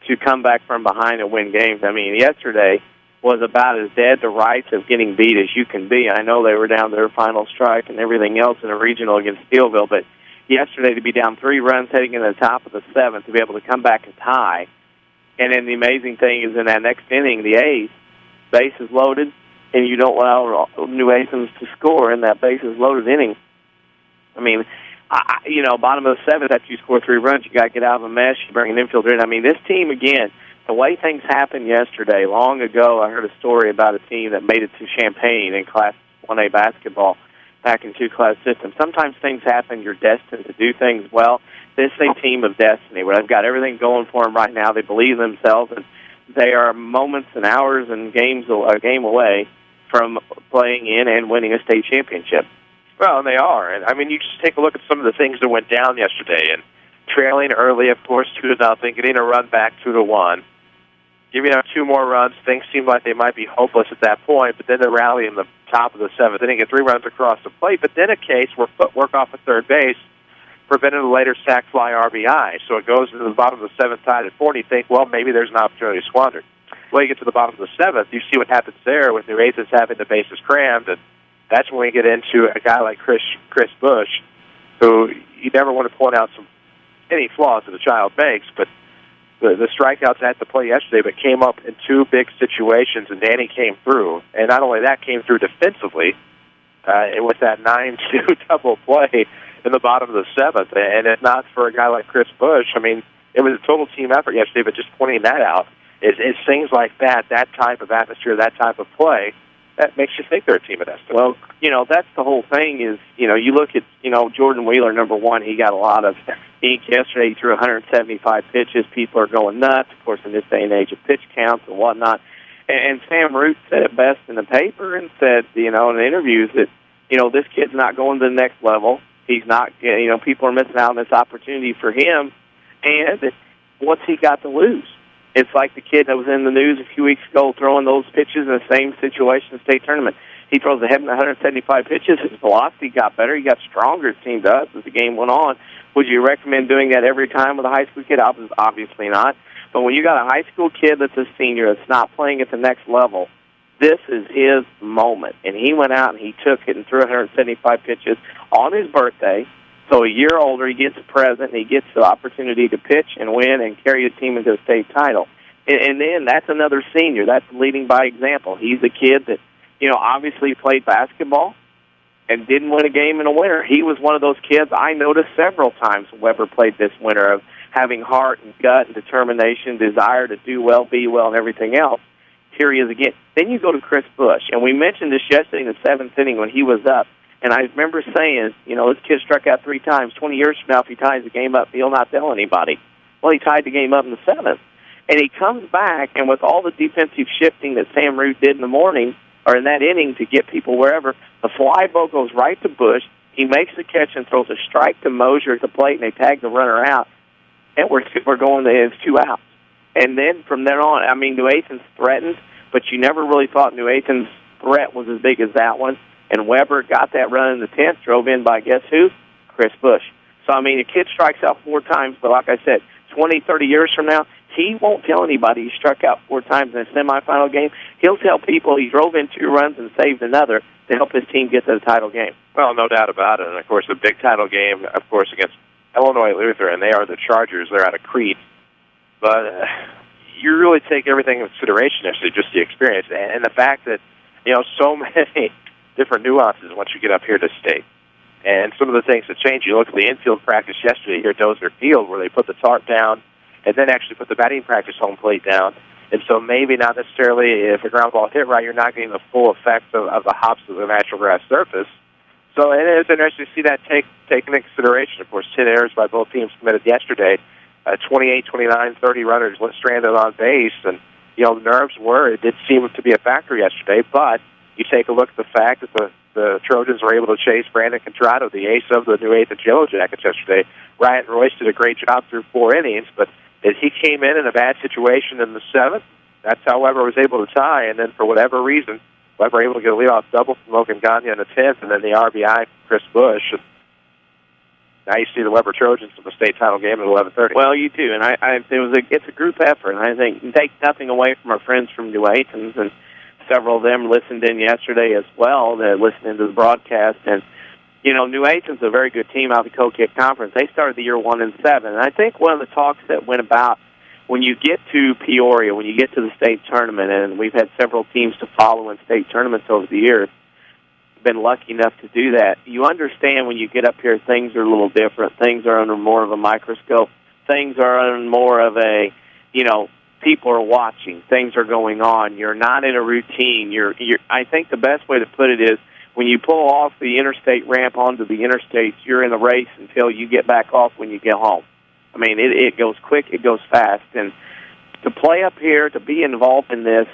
to come back from behind and win games. I mean, yesterday was about as dead to rights of getting beat as you can be. I know they were down to their final strike and everything else in a regional against Steelville, but yesterday to be down 3 runs heading into the top of the 7th, to be able to come back and tie. And then the amazing thing is in that next inning, the A's, bases loaded, and you don't allow New Athens to score in that bases loaded inning. I mean, bottom of the 7th, after you score 3 runs, you got to get out of a mess. You bring an infielder in. I mean, this team, again, the way things happened yesterday, long ago, I heard a story about a team that made it to Champaign in Class 1A basketball back in 2-class system. Sometimes things happen. You're destined to do things well. This is a team of destiny where they've got everything going for them right now. They believe in themselves, and they are moments and hours and a game away from playing in and winning a state championship. Well, and they are. And I mean, you just take a look at some of the things that went down yesterday. And trailing early, of course, 2-0, getting a run back 2-1, giving up 2 more runs. Things seemed like they might be hopeless at that point, but then they rally in the top of the 7th. Then they get 3 runs across the plate, but then a case where footwork off of third base prevented a later sac fly RBI. So it goes into the bottom of the 7th, tied at 4, and you think, well, maybe there's an opportunity squandered. Well, you get to the bottom of the 7th, you see what happens there with New Athens having the bases crammed, and that's when we get into a guy like Chris Bush, who you never want to point out any flaws that a child makes, but the strikeouts at the play yesterday, but came up in 2 big situations, and Danny came through. And not only that, came through defensively with that 9-2 double play in the bottom of the 7th. And if not for a guy like Chris Bush, I mean, it was a total team effort yesterday, but just pointing that out is things like that type of atmosphere, that type of play, that makes you think they're a team of destiny. Well, that's the whole thing is, you look at, Jordan Wheeler, number 1, he got a lot of ink yesterday. He threw 175 pitches. People are going nuts, of course, in this day and age of pitch counts and whatnot. And Sam Root said it best in the paper and said, in interviews that, this kid's not going to the next level. He's not, people are missing out on this opportunity for him. And what's he got to lose? It's like the kid that was in the news a few weeks ago throwing those pitches in the same situation in the state tournament. He throws ahead in 175 pitches. His velocity got better. He got stronger, it seemed to us, as the game went on. Would you recommend doing that every time with a high school kid? Obviously not. But when you got a high school kid that's a senior that's not playing at the next level, this is his moment. And he went out and he took it and threw 175 pitches on his birthday. So a year older, he gets a present, and he gets the opportunity to pitch and win and carry a team into a state title. And then that's another senior. That's leading by example. He's a kid that, obviously played basketball, and didn't win a game in a winter. He was one of those kids I noticed several times Weber played this winter of having heart and gut and determination, desire to do well, be well, and everything else. Here he is again. Then you go to Chris Bush, and we mentioned this yesterday in the seventh inning when he was up, and I remember saying, this kid struck out 3 times. 20 years from now, if he ties the game up, he'll not tell anybody. Well, he tied the game up in the seventh, and he comes back, and with all the defensive shifting that Sam Root did in the morning, or in that inning to get people wherever, the fly ball goes right to Bush. He makes the catch and throws a strike to Mosier at the plate, and they tag the runner out, and we're going to it's 2 outs. And then from then on, New Athens threatened, but you never really thought New Athens' threat was as big as that one. And Weber got that run in the 10th, drove in by guess who? Chris Bush. So, a kid strikes out 4 times, but like I said, 20, 30 years from now, he won't tell anybody he struck out 4 times in a semifinal game. He'll tell people he drove in 2 runs and saved another to help his team get to the title game. Well, no doubt about it. And, of course, the big title game, of course, against Illinois Lutheran. They are the Chargers. They're out of Crete. But you really take everything into consideration, actually, just the experience. And the fact that, so many different nuances once you get up here to state. And some of the things that change, you look at the infield practice yesterday here at Dozier Field where they put the tarp down and then actually put the batting practice home plate down. And so maybe not necessarily if a ground ball hit right, you're not getting the full effect of the hops of the natural grass surface. So it is interesting to see that taken into consideration. Of course, 10 errors by both teams committed yesterday. 28, 29, 30 runners stranded on base. And, the nerves it did seem to be a factor yesterday. But you take a look at the fact that the Trojans were able to chase Brandon Contrado, the ace of the New Athens Yellow Jackets yesterday. Ryan Royce did a great job through 4 innings, but as he came in a bad situation in the 7th, that's how Weber was able to tie. And then for whatever reason, Weber able to get a leadoff double from Logan Gagne in the 10th, and then the RBI from Chris Bush. And now you see the Weber Trojans in the state title game at 11:30. Well, you do, and it's a group effort. And I think you take nothing away from our friends from New Athens, and several of them listened in yesterday as well. They listened to the broadcast, and New Athens is a very good team out of the Coquette Conference. They started the year 1-7, and I think one of the talks that went about when you get to Peoria, when you get to the state tournament, and we've had several teams to follow in state tournaments over the years, been lucky enough to do that. You understand when you get up here, things are a little different. Things are under more of a microscope. Things are under more of a, people are watching. Things are going on. You're not in a routine. I think the best way to put it is when you pull off the interstate ramp onto the interstates, you're in a race until you get back off when you get home. It goes quick, it goes fast. And to play up here, to be involved in this,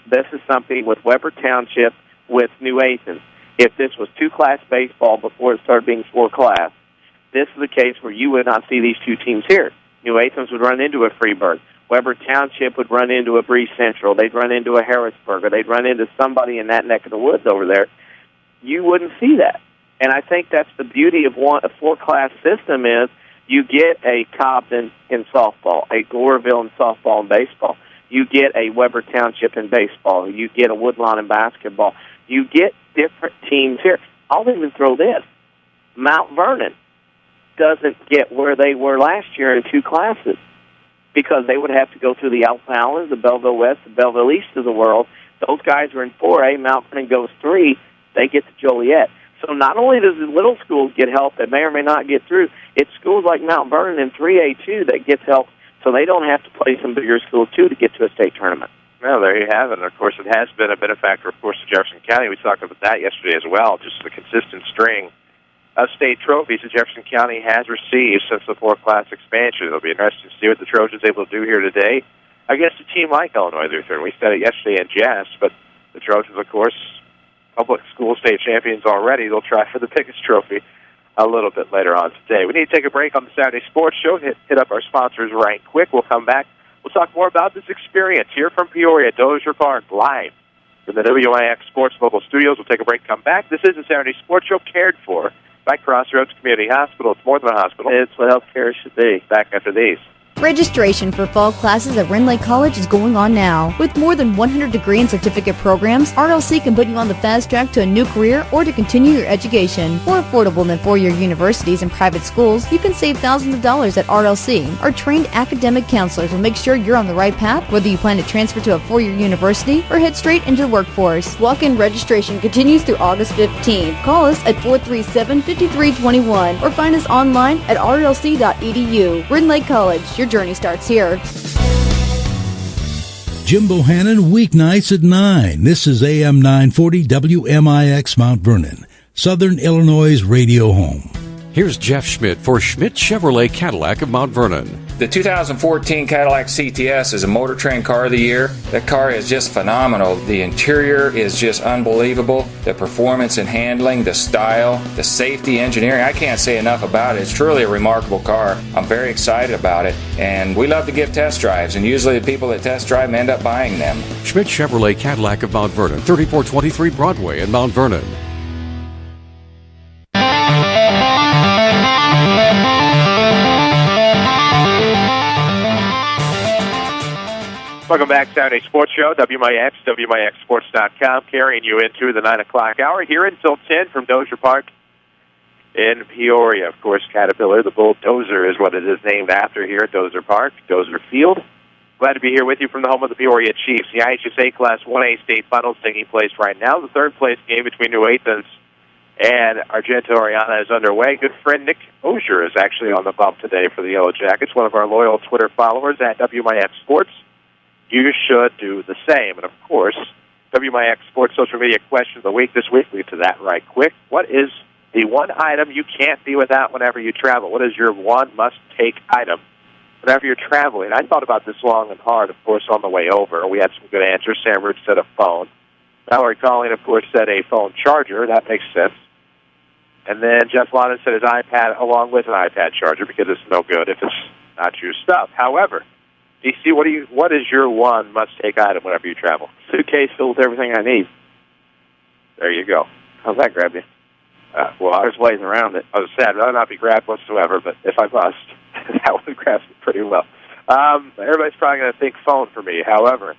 this is something with Weber Township, with New Athens. If this was 2-class baseball before it started being 4-class, this is the case where you would not see these 2 teams here. New Athens would run into a Freeburg. Weber Township would run into a Bree Central. They'd run into a Harrisburg, or they'd run into somebody in that neck of the woods over there. You wouldn't see that. And I think that's the beauty of a 4-class system is you get a Cobden in softball, a Goreville in softball and baseball. You get a Weber Township in baseball. You get a Woodlawn in basketball. You get different teams here. I'll even throw this. Mount Vernon doesn't get where they were last year in 2 classes because they would have to go through the Alpha Allens, the Belleville West, the Belleville East of the world. Those guys are in 4A. Mount Vernon goes 3. They get to Joliet. So not only does the little schools get help that may or may not get through, it's schools like Mount Vernon in 3A, too, that gets help so they don't have to play some bigger schools, too, to get to a state tournament. Well, there you have it. And, of course, it has been a benefactor, of course, to Jefferson County. We talked about that yesterday as well, just the consistent string of state trophies that Jefferson County has received since the 4-class expansion. It'll be interesting to see what the Trojans are able to do here today against a team like Illinois Lutheran. We said it yesterday in jest, but the Trojans, of course, public school state champions already. They'll try for the biggest trophy a little bit later on today. We need to take a break on the Saturday Sports Show. Hit up our sponsors right quick. We'll come back. We'll talk more about this experience here from Peoria, Dozier Park, live from the WMIX Sports Mobile Studios. We'll take a break, come back. This is the Saturday Sports Show cared for by Crossroads Community Hospital. It's more than a hospital. It's what healthcare should be. Back after these. Registration for fall classes at Wren Lake College is going on now. With more than 100 degree and certificate programs, RLC can put you on the fast track to a new career or to continue your education. More affordable than four-year universities and private schools, you can save thousands of dollars at RLC. Our trained academic counselors will make sure you're on the right path, whether you plan to transfer to a four-year university or head straight into the workforce. Walk-in registration continues through August 15th. Call us at 437-5321 or find us online at rlc.edu. Wren Lake College, your journey starts here. Jim Bohannon, weeknights at 9. This is AM 940 WMIX Mount Vernon, Southern Illinois' radio home. Here's Jeff Schmidt for Schmidt Chevrolet Cadillac of Mount Vernon. The 2014 Cadillac CTS is a Motor Trend Car of the Year. The car is just phenomenal. The interior is just unbelievable. The performance and handling, the style, the safety, engineering, I can't say enough about it. It's truly a remarkable car. I'm very excited about it. And we love to give test drives, and usually the people that test drive them end up buying them. Schmidt Chevrolet Cadillac of Mount Vernon, 3423 Broadway in Mount Vernon. Welcome back, Saturday Sports Show, WMIX, WMIXSports.com, carrying you into the 9 o'clock hour here until 10 from Dozier Park in Peoria. Of course, Caterpillar, the Bulldozer is what it is named after here at Dozier Park, Dozier Field. Glad to be here with you from the home of the Peoria Chiefs. The IHSA Class 1A state finals taking place right now. The third-place game between New Athens and Argento Oriana is underway. Good friend Nick Ozier is actually on the bump today for the Yellow Jackets, one of our loyal Twitter followers at WMIX Sports. You should do the same. And, of course, WMIX Sports social media question of the week this week. We'll get to that right quick. What is the one item you can't be without whenever you travel? What is your one must-take item whenever you're traveling? I thought about this long and hard, of course, on the way over. We had some good answers. Sam Root said a phone. Valerie Colleen, of course, said a phone charger. That makes sense. And then Jeff London said his iPad along with an iPad charger because it's no good if it's not your stuff. However, DC, what is your one must-take item whenever you travel? Suitcase filled with everything I need. There you go. How's that grab you? Well, there's ways around it. I was sad. I'd rather not be grabbed whatsoever, but if I must, that would grab me pretty well. Everybody's probably going to think phone for me. However,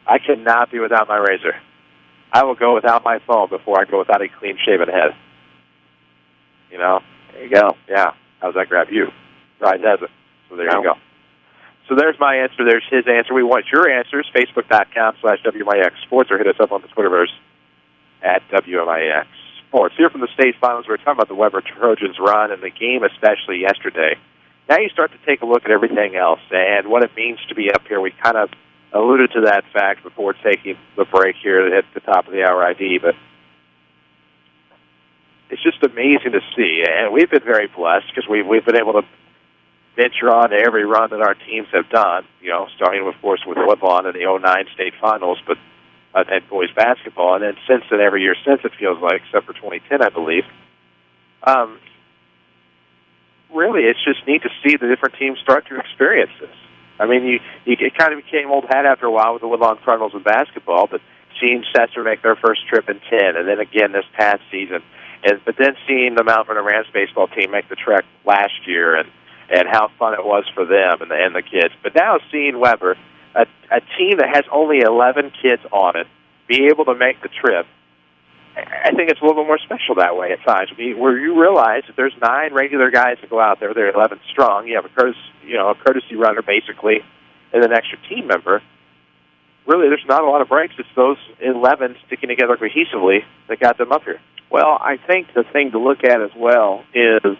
I cannot be without my razor. I will go without my phone before I go without a clean-shaven head. You know? There you go. Yeah. How's that grab you? Right, doesn't. So there you go. So there's my answer. There's his answer. We want your answers. Facebook.com/WMIX Sports, or hit us up on the Twitterverse at WMIX Sports. Here from the state finals, we're talking about the Weber Trojans run and the game, especially yesterday. Now you start to take a look at everything else and what it means to be up here. We kind of alluded to that fact before taking the break here at the top of the hour ID, but it's just amazing to see. And we've been very blessed because we've been able to venture on to every run that our teams have done, you know, starting, of course, with Woodlawn in the 2009 state finals, but and boys basketball, and then since then, every year since, it feels like, except for 2010, I believe. Really, it's just neat to see the different teams start to experience this. I mean, it kind of became old hat after a while with the Woodlawn Cardinals in basketball, but seeing Setzer make their first trip in 10, and then again this past season, but then seeing the Mount Vernon Rams baseball team make the trek last year, and how fun it was for them and the kids. But now seeing Weber, a team that has only 11 kids on it, be able to make the trip, I think it's a little bit more special that way at times, where you realize that there's 9 regular guys that go out there. They're 11 strong. You have a courtesy runner, basically, and an extra team member. Really, there's not a lot of breaks. It's those 11 sticking together cohesively that got them up here. Well, I think the thing to look at as well is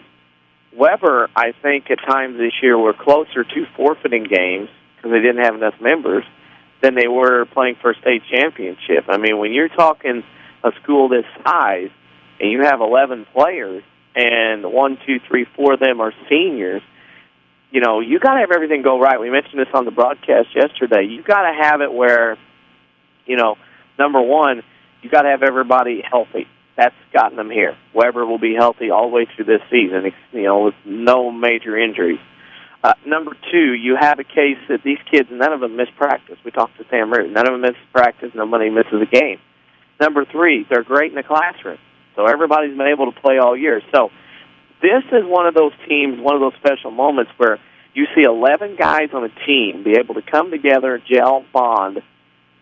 Weber, I think, at times this year were closer to forfeiting games because they didn't have enough members than they were playing for a state championship. I mean, when you're talking a school this size and you have 11 players and 1, 2, 3, 4 of them are seniors, you know, you got to have everything go right. We mentioned this on the broadcast yesterday. You got to have it where, you know, number one, you got to have everybody healthy. That's gotten them here. Weber will be healthy all the way through this season, you know, with no major injuries. Number two, you have a case that these kids, none of them miss practice. We talked to Sam Root. None of them miss practice. Nobody misses a game. Number three, they're great in the classroom. So everybody's been able to play all year. So this is one of those teams, one of those special moments where you see 11 guys on a team be able to come together, gel, bond,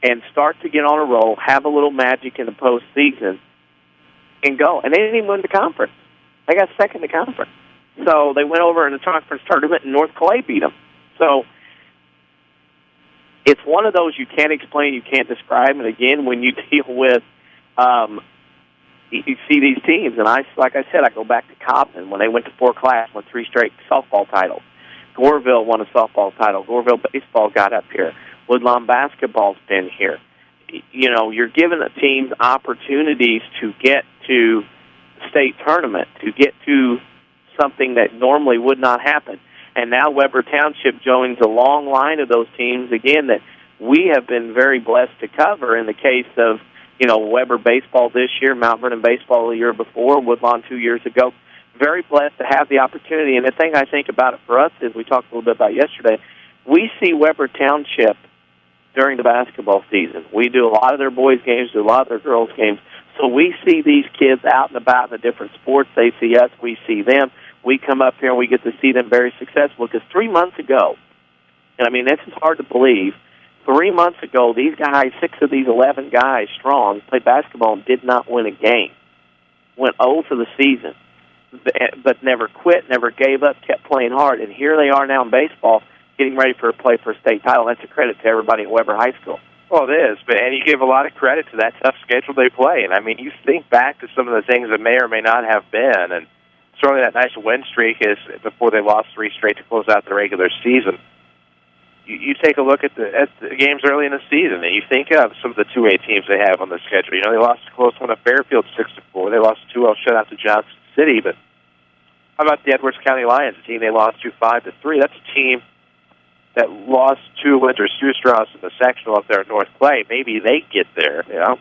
and start to get on a roll, have a little magic in the postseason, and go. And they didn't even win the conference. They got second in the conference. So they went over in the conference tournament, and North Clay beat them. So it's one of those you can't explain, you can't describe. And again, when you deal with, you see these teams, and like I said, I go back to Coppin when they went to 4 class, won 3 straight softball titles. Goreville won a softball title. Goreville baseball got up here. Woodlawn basketball's been here. You know, you're giving the teams opportunities to get to state tournament, to get to something that normally would not happen. And now Weber Township joins a long line of those teams, again, that we have been very blessed to cover in the case of, you know, Weber baseball this year, Mount Vernon baseball the year before, Woodlawn 2 years ago. Very blessed to have the opportunity. And the thing I think about it for us is, we talked a little bit about yesterday, we see Weber Township during the basketball season. We do a lot of their boys' games, do a lot of their girls' games. So we see these kids out and about in the different sports. They see us, we see them. We come up here and we get to see them very successful. Because 3 months ago, and I mean, this is hard to believe, 3 months ago, these guys, 6 of these 11 guys strong, played basketball and did not win a game. Went 0 for the season, but never quit, never gave up, kept playing hard. And here they are now in baseball, getting ready for a play for a state title. That's a credit to everybody at Weber High School. Well, it is, and you give a lot of credit to that tough schedule they play. And I mean, you think back to some of the things that may or may not have been, and certainly that nice win streak is before they lost 3 straight to close out the regular season. You take a look at the games early in the season, and you think of some of the 2A teams they have on the schedule. You know, they lost a close one at Fairfield 6-4. They lost a 2-0 shutout to Johnson City. But how about the Edwards County Lions, a team they lost 5-3? That's a team that lost 2 Winter Strauss in the sectional up there at North Clay. Maybe they get there, you know,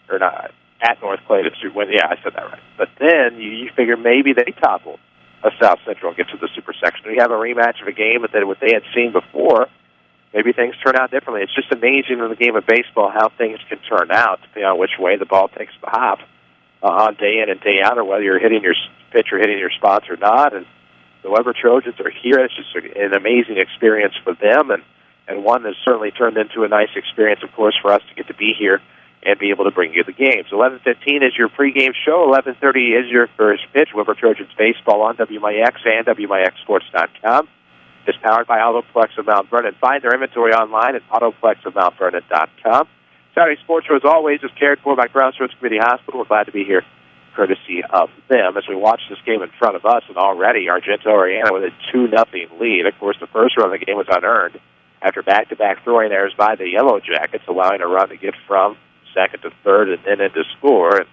or not at North Clay to win. Yeah, I said that right. But then you figure maybe they topple a South Central and get to the super section. You have a rematch of a game that what they had seen before. Maybe things turn out differently. It's just amazing in the game of baseball how things can turn out, depending on which way the ball takes the hop on day in and day out, or whether you're hitting your pitch or hitting your spots or not. And the Weber Trojans are here. It's just an amazing experience for them, and one that's certainly turned into a nice experience, of course, for us to get to be here and be able to bring you the games. 11:15 is your pregame show. 11:30 is your first pitch. Weber Trojans baseball on WMIX and WMIXsports.com. It's powered by Autoplex of Mount Vernon. Find their inventory online at autoplexofmountvernon.com. Saturday Sports Show, as always, is cared for by Crossroads Community Hospital. We're glad to be here, courtesy of them, as we watch this game in front of us. And already, Argento-Oriana with a 2-0 lead. Of course, the first run of the game was unearned after back-to-back throwing errors by the Yellow Jackets, allowing a run to get from second to third and then into score. And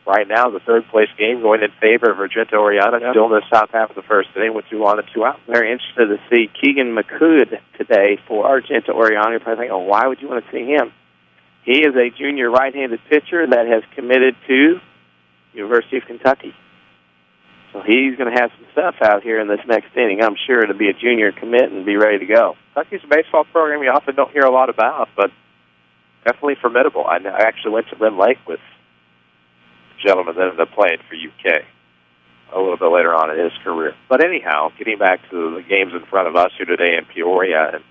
right now, the third-place game going in favor of Argento-Oriana, still in the top half of the first inning with 2 on and 2 out. Very interested to see Keegan McCood today for Argento-Oriana. You're probably thinking, why would you want to see him? He is a junior right-handed pitcher that has committed to University of Kentucky. So he's going to have some stuff out here in this next inning, I'm sure, to be a junior commit and be ready to go. Kentucky's a baseball program you often don't hear a lot about, but definitely formidable. I actually went to Lynn Lake with a gentleman that ended up playing for UK a little bit later on in his career. But anyhow, getting back to the games in front of us here today in Peoria and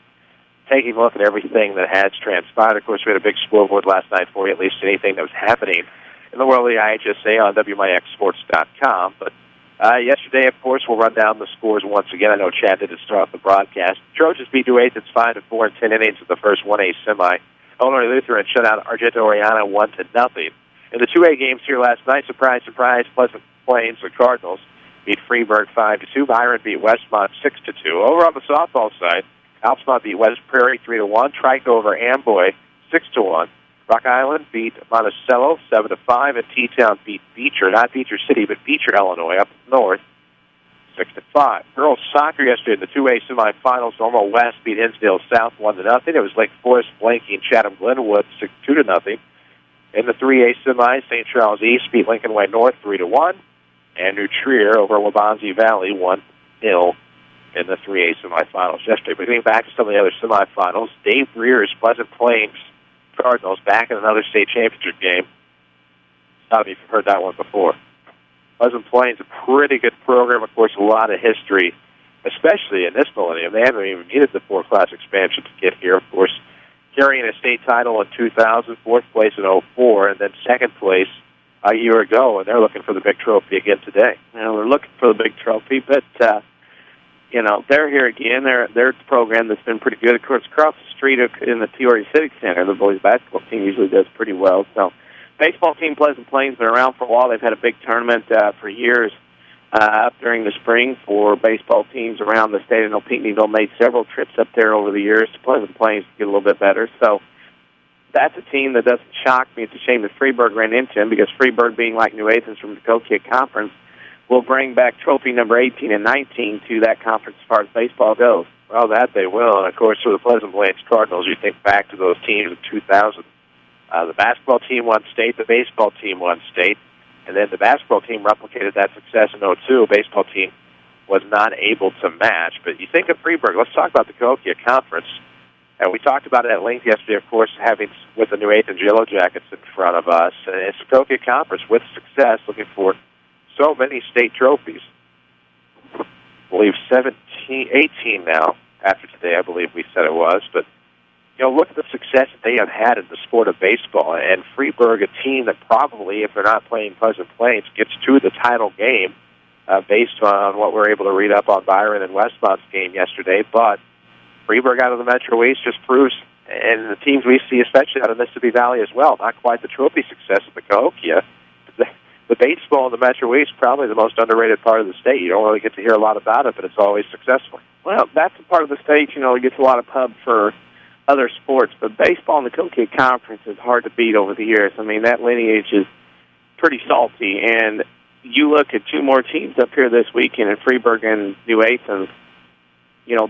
taking a look at everything that has transpired. Of course, we had a big scoreboard last night for you, at least anything that was happening in the world of the IHSA on WMIXsports.com. But yesterday, of course, we'll run down the scores once again. I know Chad did start off the broadcast. Trojans beat New It's 5-4 in 10 innings of the first 1A semi. Illinois Lutheran shut out Argento-Oriana 1-0. In the 2A games here last night, surprise, surprise, Pleasant Plains, the Cardinals beat Freeburg 5-2. Byron beat Westmont 6-2. Over on the softball side, Alpsmont beat West Prairie 3-1. Trico over Amboy 6-1. Rock Island beat Monticello 7-5, and T-Town beat Beecher, not Beecher City, but Beecher, Illinois, up north 6-5. Girls soccer yesterday in the 2A semifinals. Normal West beat Hinsdale South 1-0. It was Lake Forest blanking Chatham Glenwood 2-0. In the 3A semis, St. Charles East beat Lincoln Way North 3-1, and New Trier over Wabansie Valley 1-0 in the 3A semifinals yesterday. But getting back to some of the other semifinals, Dave Breer's Pleasant Plains Cardinals back in another state championship game. Stop me if you've heard that one before. Pleasant Plains, a pretty good program. Of course, a lot of history especially in this millennium. They haven't even needed the four-class expansion to get here. Of course, carrying a state title in 2000, fourth place in 2004, and then second place a year ago, and they're looking for the big trophy again today. Well, they're looking for the big trophy, but they're here again. They're a program that's been pretty good. Of course, across the street in the Peoria Civic Center, the boys basketball team usually does pretty well. So, baseball team Pleasant Plains been around for a while. They've had a big tournament for years up during the spring for baseball teams around the state. I know Pinckneyville made several trips up there over the years to Pleasant Plains to get a little bit better. So, that's a team that doesn't shock me. It's a shame that Freeburg ran into them, because Freeburg, being like New Athens from the Coquille Conference, will bring back trophy number 18 and 19 to that conference as far as baseball goes. Well, that they will. And, of course, for the Pleasant Plains Cardinals, you think back to those teams in 2000. The basketball team won state, the baseball team won state, and then the basketball team replicated that success in 2002. Baseball team was not able to match. But you think of Freeburg. Let's talk about the Coquille Conference. And we talked about it at length yesterday, of course, having with the New Athens Yellow Jackets in front of us. And it's the Coquille Conference with success, looking for so many state trophies. I believe 18 now, after today, I believe we said it was. But, look at the success that they have had in the sport of baseball. And Freeburg, a team that probably, if they're not playing Pleasant Plains, gets to the title game based on what we're able to read up on Byron and Westmont's game yesterday. But Freeburg out of the Metro East just proves, and the teams we see, especially out of Mississippi Valley as well, not quite the trophy success of the Cahokia. The baseball in the Metro East is probably the most underrated part of the state. You don't really get to hear a lot about it, but it's always successful. Well, that's a part of the state, it gets a lot of pub for other sports, but baseball in the Coquille Conference is hard to beat over the years. I mean, that lineage is pretty salty, and you look at two more teams up here this weekend in Freeburg and New Athens,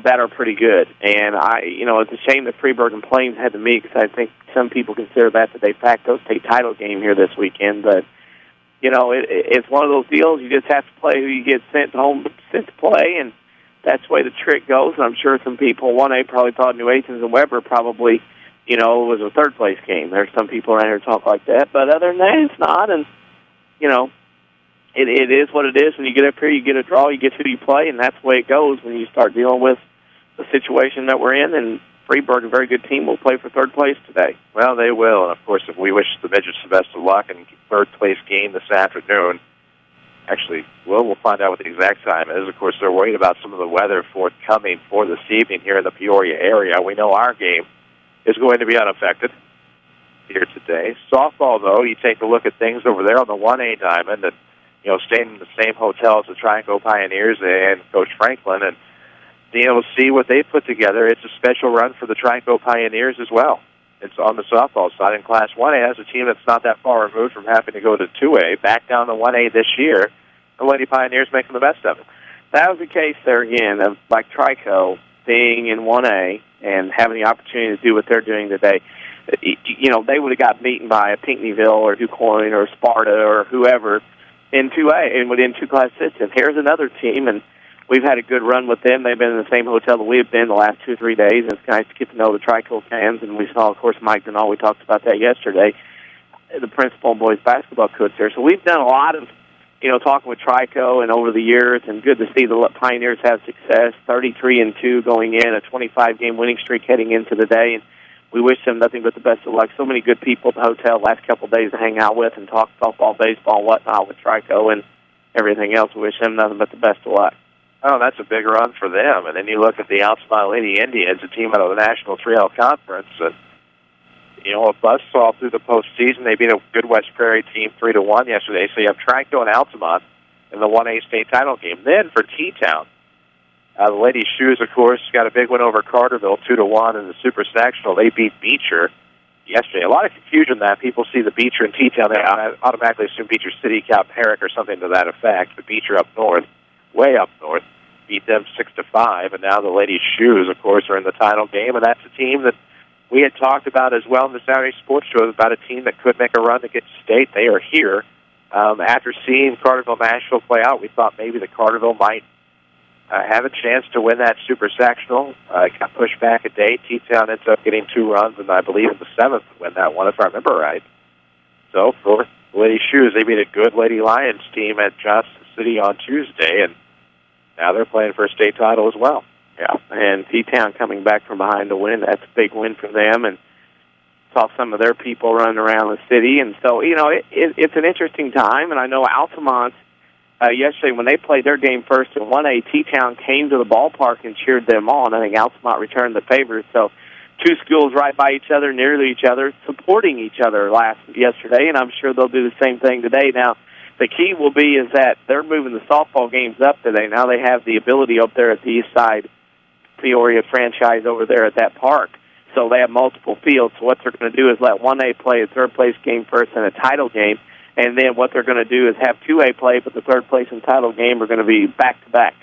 that are pretty good. And it's a shame that Freeburg and Plains had to meet, because I think some people consider that the de facto state title game here this weekend. But, it's one of those deals. You just have to play who you get sent to play, and that's the way the trick goes. And I'm sure some people, 1A probably thought New Athens and Weber probably, was a third-place game. There's some people around here talk like that. But other than that, it's not. And, it is what it is. When you get up here, you get a draw, you get who you play, and that's the way it goes when you start dealing with the situation that we're in. And Freeburg, a very good team, will play for third place today. Well, they will. And, of course, if we wish the midgets the best of luck in third-place game this afternoon, actually, we'll find out what the exact time is. Of course, they're worried about some of the weather forthcoming for this evening here in the Peoria area. We know our game is going to be unaffected here today. Softball, though, you take a look at things over there on the 1A diamond, and staying in the same hotel as the Triangle Pioneers and Coach Franklin, and being able to see what they've put together. It's a special run for the Triangle Pioneers as well. It's on the softball side. In Class 1A, has a team that's not that far removed from having to go to 2A, back down to 1A this year. The Lady Pioneers making the best of it. That was the case there again, of like Trico being in 1A and having the opportunity to do what they're doing today. They would have got beaten by a Pinckneyville or DuQuoin or Sparta or whoever in 2A and within two class systems. Here's another team, and we've had a good run with them. They've been in the same hotel that we've been the last 2 or 3 days, and it's nice to get to know the Trico fans. And we saw, of course, Mike Denal. We talked about that yesterday, the principal and boys basketball coach there. So we've done a lot of, talking with Trico and over the years, and good to see the Pioneers have success, 33-2 going in, a 25-game winning streak heading into the day. And we wish them nothing but the best of luck. So many good people at the hotel last couple of days to hang out with and talk softball, baseball, and whatnot with Trico and everything else. We wish them nothing but the best of luck. Oh, that's a big run for them. And then you look at the Altamont Lady Indians, a team out of the National 3L Conference, and, a buzzsaw through the postseason. They beat a good West Prairie team 3-1 yesterday. So you have Trico and Altamont in the 1A state title game. Then for T-Town, the Lady Shoes, of course, got a big win over Carterville, 2-1 in the Super Sectional. They beat Beecher yesterday. A lot of confusion that people see the Beecher and T-Town. They automatically assume Beecher City, Cap Herrick, or something to that effect. The Beecher up north, way up north, beat them 6-5, and now the Lady Shoes, of course, are in the title game, and that's a team that we had talked about as well in the Saturday Sports Show, about a team that could make a run to get to state. They are here. After seeing Carterville-Nashville play out, we thought maybe the Carterville might have a chance to win that Super Sectional. Got pushed back a day. T-Town ends up getting 2 runs, and I believe in the 7th to win that one, if I remember right. So for Lady Shoes, they beat a good Lady Lions team at Johnson City on Tuesday, and now they're playing for a state title as well. Yeah, and T-Town coming back from behind to win, that's a big win for them, and saw some of their people running around the city. And so, it's an interesting time, and I know Altamont, yesterday when they played their game first in 1A, T-Town came to the ballpark and cheered them on. I think Altamont returned the favor. So two schools right by each other, near to each other, supporting each other yesterday, and I'm sure they'll do the same thing today. Now, the key will be is that they're moving the softball games up today. Now they have the ability up there at the East Side Peoria franchise over there at that park. So they have multiple fields. So what they're going to do is let 1A play a third-place game first and a title game. And then what they're going to do is have 2A play, but the third place and title game are going to be back-to-back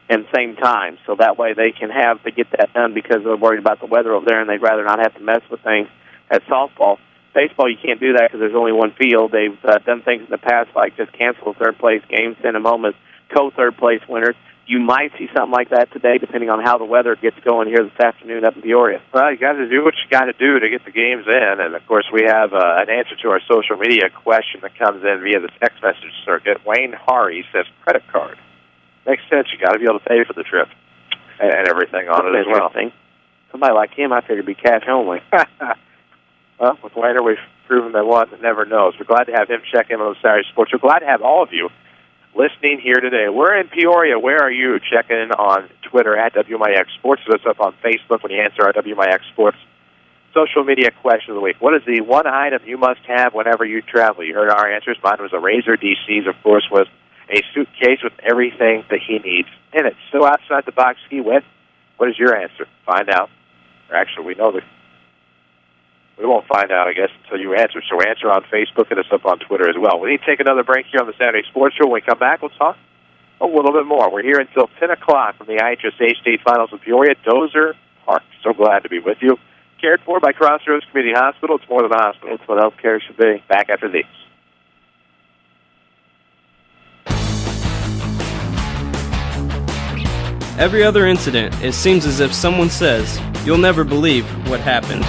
and same time. So that way they can to get that done because they're worried about the weather over there and they'd rather not have to mess with things at softball. Baseball, you can't do that because there's only one field. They've done things in the past like just cancel third-place games, send them home as co-third-place winners. You might see something like that today, depending on how the weather gets going here this afternoon up in Peoria. Well, you got to do what you got to do to get the games in, and of course we have an answer to our social media question that comes in via the text message circuit. Wayne Hari says credit card. Makes sense. You got to be able to pay for the trip and everything on it as well. Somebody like him, I figured, would be cash only. Well, with Wayner, we've proven that one never knows. We're glad to have him check in on the Saturday Sports. We're glad to have all of you listening here today. We're in Peoria. Where are you? Check in on Twitter at WMIX Sports. Hit us up on Facebook when you answer our WMIX Sports social media question of the week. What is the one item you must have whenever you travel? You heard our answers. Mine was a Razor. DC's, of course, was a suitcase with everything that he needs in it. So outside the box ski went. What is your answer? Find out. Or actually, we know that we won't find out, I guess, until you answer. So answer on Facebook and us up on Twitter as well. We need to take another break here on the Saturday Sports Show. When we come back, we'll talk a little bit more. We're here until 10 o'clock from the IHSA State Finals in Peoria, Dozer Park. So glad to be with you. Cared for by Crossroads Community Hospital. It's more than a hospital. It's what health care should be. Back after these. Every other incident, it seems as if someone says, "You'll never believe what happened."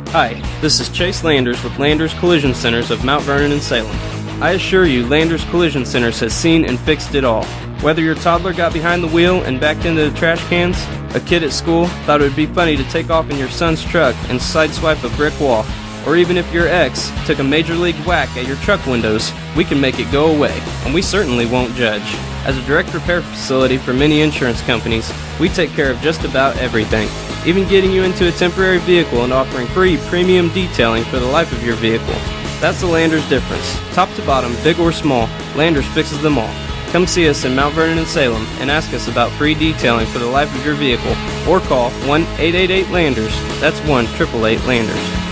Hi, this is Chase Landers with Landers Collision Centers of Mount Vernon and Salem. I assure you, Landers Collision Centers has seen and fixed it all. Whether your toddler got behind the wheel and backed into the trash cans, a kid at school thought it would be funny to take off in your son's truck and sideswipe a brick wall, or even if your ex took a major league whack at your truck windows, we can make it go away, and we certainly won't judge. As a direct repair facility for many insurance companies, we take care of just about everything, even getting you into a temporary vehicle and offering free premium detailing for the life of your vehicle. That's the Landers difference. Top to bottom, big or small, Landers fixes them all. Come see us in Mount Vernon and Salem and ask us about free detailing for the life of your vehicle, or call 1-888-LANDERS. That's 1-888-LANDERS.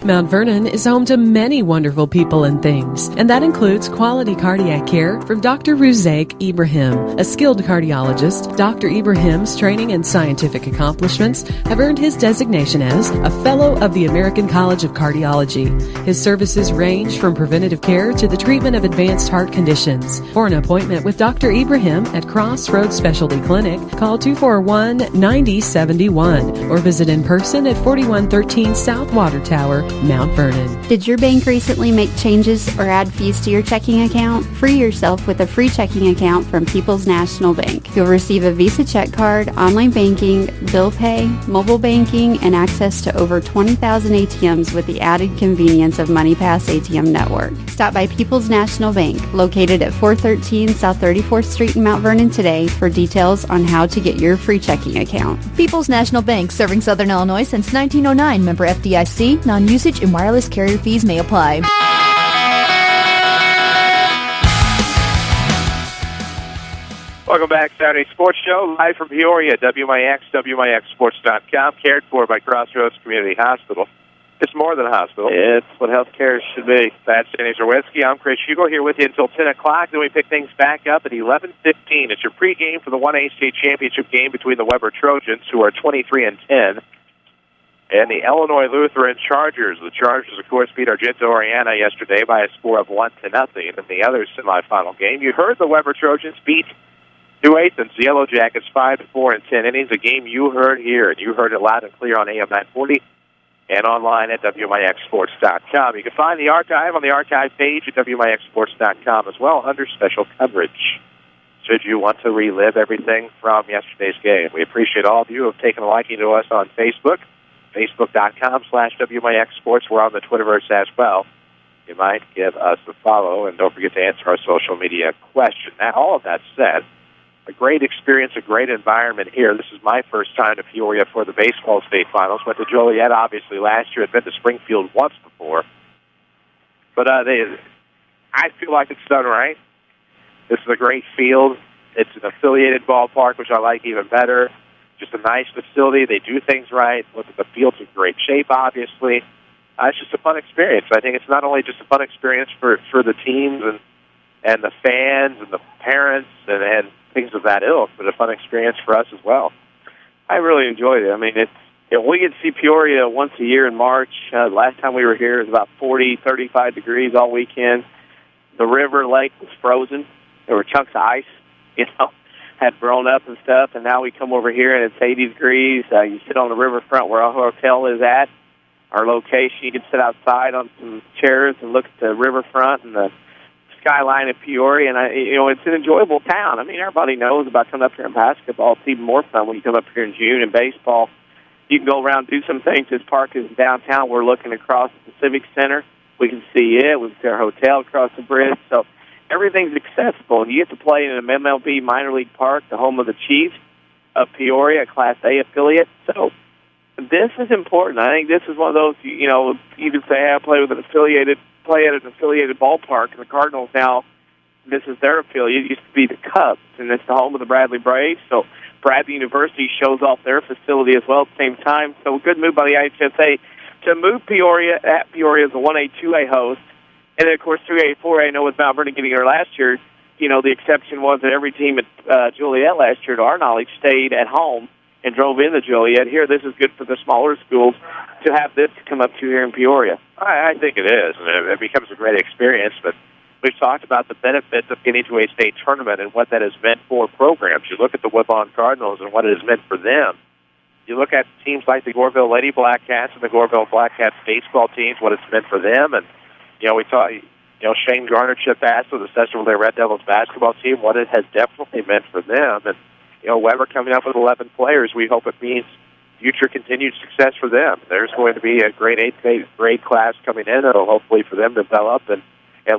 Mount Vernon is home to many wonderful people and things, and that includes quality cardiac care from Dr. Ruzaik Ibrahim. A skilled cardiologist, Dr. Ibrahim's training and scientific accomplishments have earned his designation as a Fellow of the American College of Cardiology. His services range from preventative care to the treatment of advanced heart conditions. For an appointment with Dr. Ibrahim at Crossroads Specialty Clinic, call 241-9071 or visit in person at 4113 South Water Tower, Mount Vernon. Did your bank recently make changes or add fees to your checking account? Free yourself with a free checking account from People's National Bank. You'll receive a Visa check card, online banking, bill pay, mobile banking, and access to over 20,000 ATMs with the added convenience of MoneyPass ATM network. Stop by People's National Bank, located at 413 South 34th Street in Mount Vernon today for details on how to get your free checking account. People's National Bank, serving Southern Illinois since 1909. Member FDIC. Non-usage and wireless carrier fees may apply. Welcome back, Saturday Sports Show, live from Peoria, WMIX, WMIXSports.com, cared for by Crossroads Community Hospital. It's more than a hospital. It's what health care should be. That's Danny Zerwinski. I'm Chris Hugo here with you until 10 o'clock. Then we pick things back up at 11:15. It's your pregame for the 1A state championship game between the Weber Trojans, who are 23-10, and the Illinois Lutheran Chargers. The Chargers, of course, beat Argento Oriana yesterday by a score of 1-0 in the other semifinal game. You heard the Weber Trojans beat New Athens, the Yellow Jackets, 5-4 in 10 innings, a game you heard here, and you heard it loud and clear on AM 940 and online at WMIXsports.com. You can find the archive on the archive page at WMIXsports.com as well under special coverage, should you want to relive everything from yesterday's game. We appreciate all of you who have taken a liking to us on Facebook, Facebook.com/WMIXsports. We're on the Twitterverse as well. You might give us a follow, and don't forget to answer our social media question. Now, all of that said, a great experience, a great environment here. This is my first time to Peoria for the baseball state finals. Went to Joliet, obviously, last year. Had been to Springfield once before. But I feel like it's done right. This is a great field. It's an affiliated ballpark, which I like even better. Just a nice facility. They do things right. Look at the field's in great shape, obviously. It's just a fun experience. I think it's not only just a fun experience for the teams and the fans and the parents and things of that ilk, but a fun experience for us as well. I really enjoyed it. I mean, we get to see Peoria once a year in March. Last time we were here, it was about 40, 35 degrees all weekend. The river lake was frozen. There were chunks of ice, had grown up and stuff, and now we come over here and it's 80 degrees. You sit on the riverfront where our hotel is at, our location. You can sit outside on some chairs and look at the riverfront and the skyline of Peoria, and it's an enjoyable town. I mean, everybody knows about coming up here in basketball. It's even more fun when you come up here in June in baseball. You can go around and do some things. This park is downtown. We're looking across the Civic Center. We can see it. We can see our hotel across the bridge. So everything's accessible, and you get to play in an MLB minor league park, the home of the Chiefs of Peoria, a Class A affiliate. So this is important. I think this is one of those, you can say, I play at an affiliated ballpark, and the Cardinals now, this is their affiliate. It used to be the Cubs, and it's the home of the Bradley Braves. So Bradley University shows off their facility as well at the same time. So a good move by the IHSA to move Peoria at Peoria as a 1A, 2A host. And then, of course, 3A, 4A, I know with Mount Vernon getting there last year, the exception was that every team at Joliet last year, to our knowledge, stayed at home and drove into Joliet. Here, this is good for the smaller schools to have this to come up to here in Peoria. I think it is. It becomes a great experience, but we've talked about the benefits of getting to a state tournament and what that has meant for programs. You look at the Woodlawn Cardinals and what it has meant for them. You look at teams like the Goreville Lady Blackcats and the Goreville Blackcats baseball teams, what it's meant for them. And, we thought, Shane Garner, Chip Bass with the Central Valley Red Devils basketball team, what it has definitely meant for them. And, Weber coming up with 11 players, we hope it means future continued success for them. There's going to be a great 8th grade class coming in that will hopefully for them develop and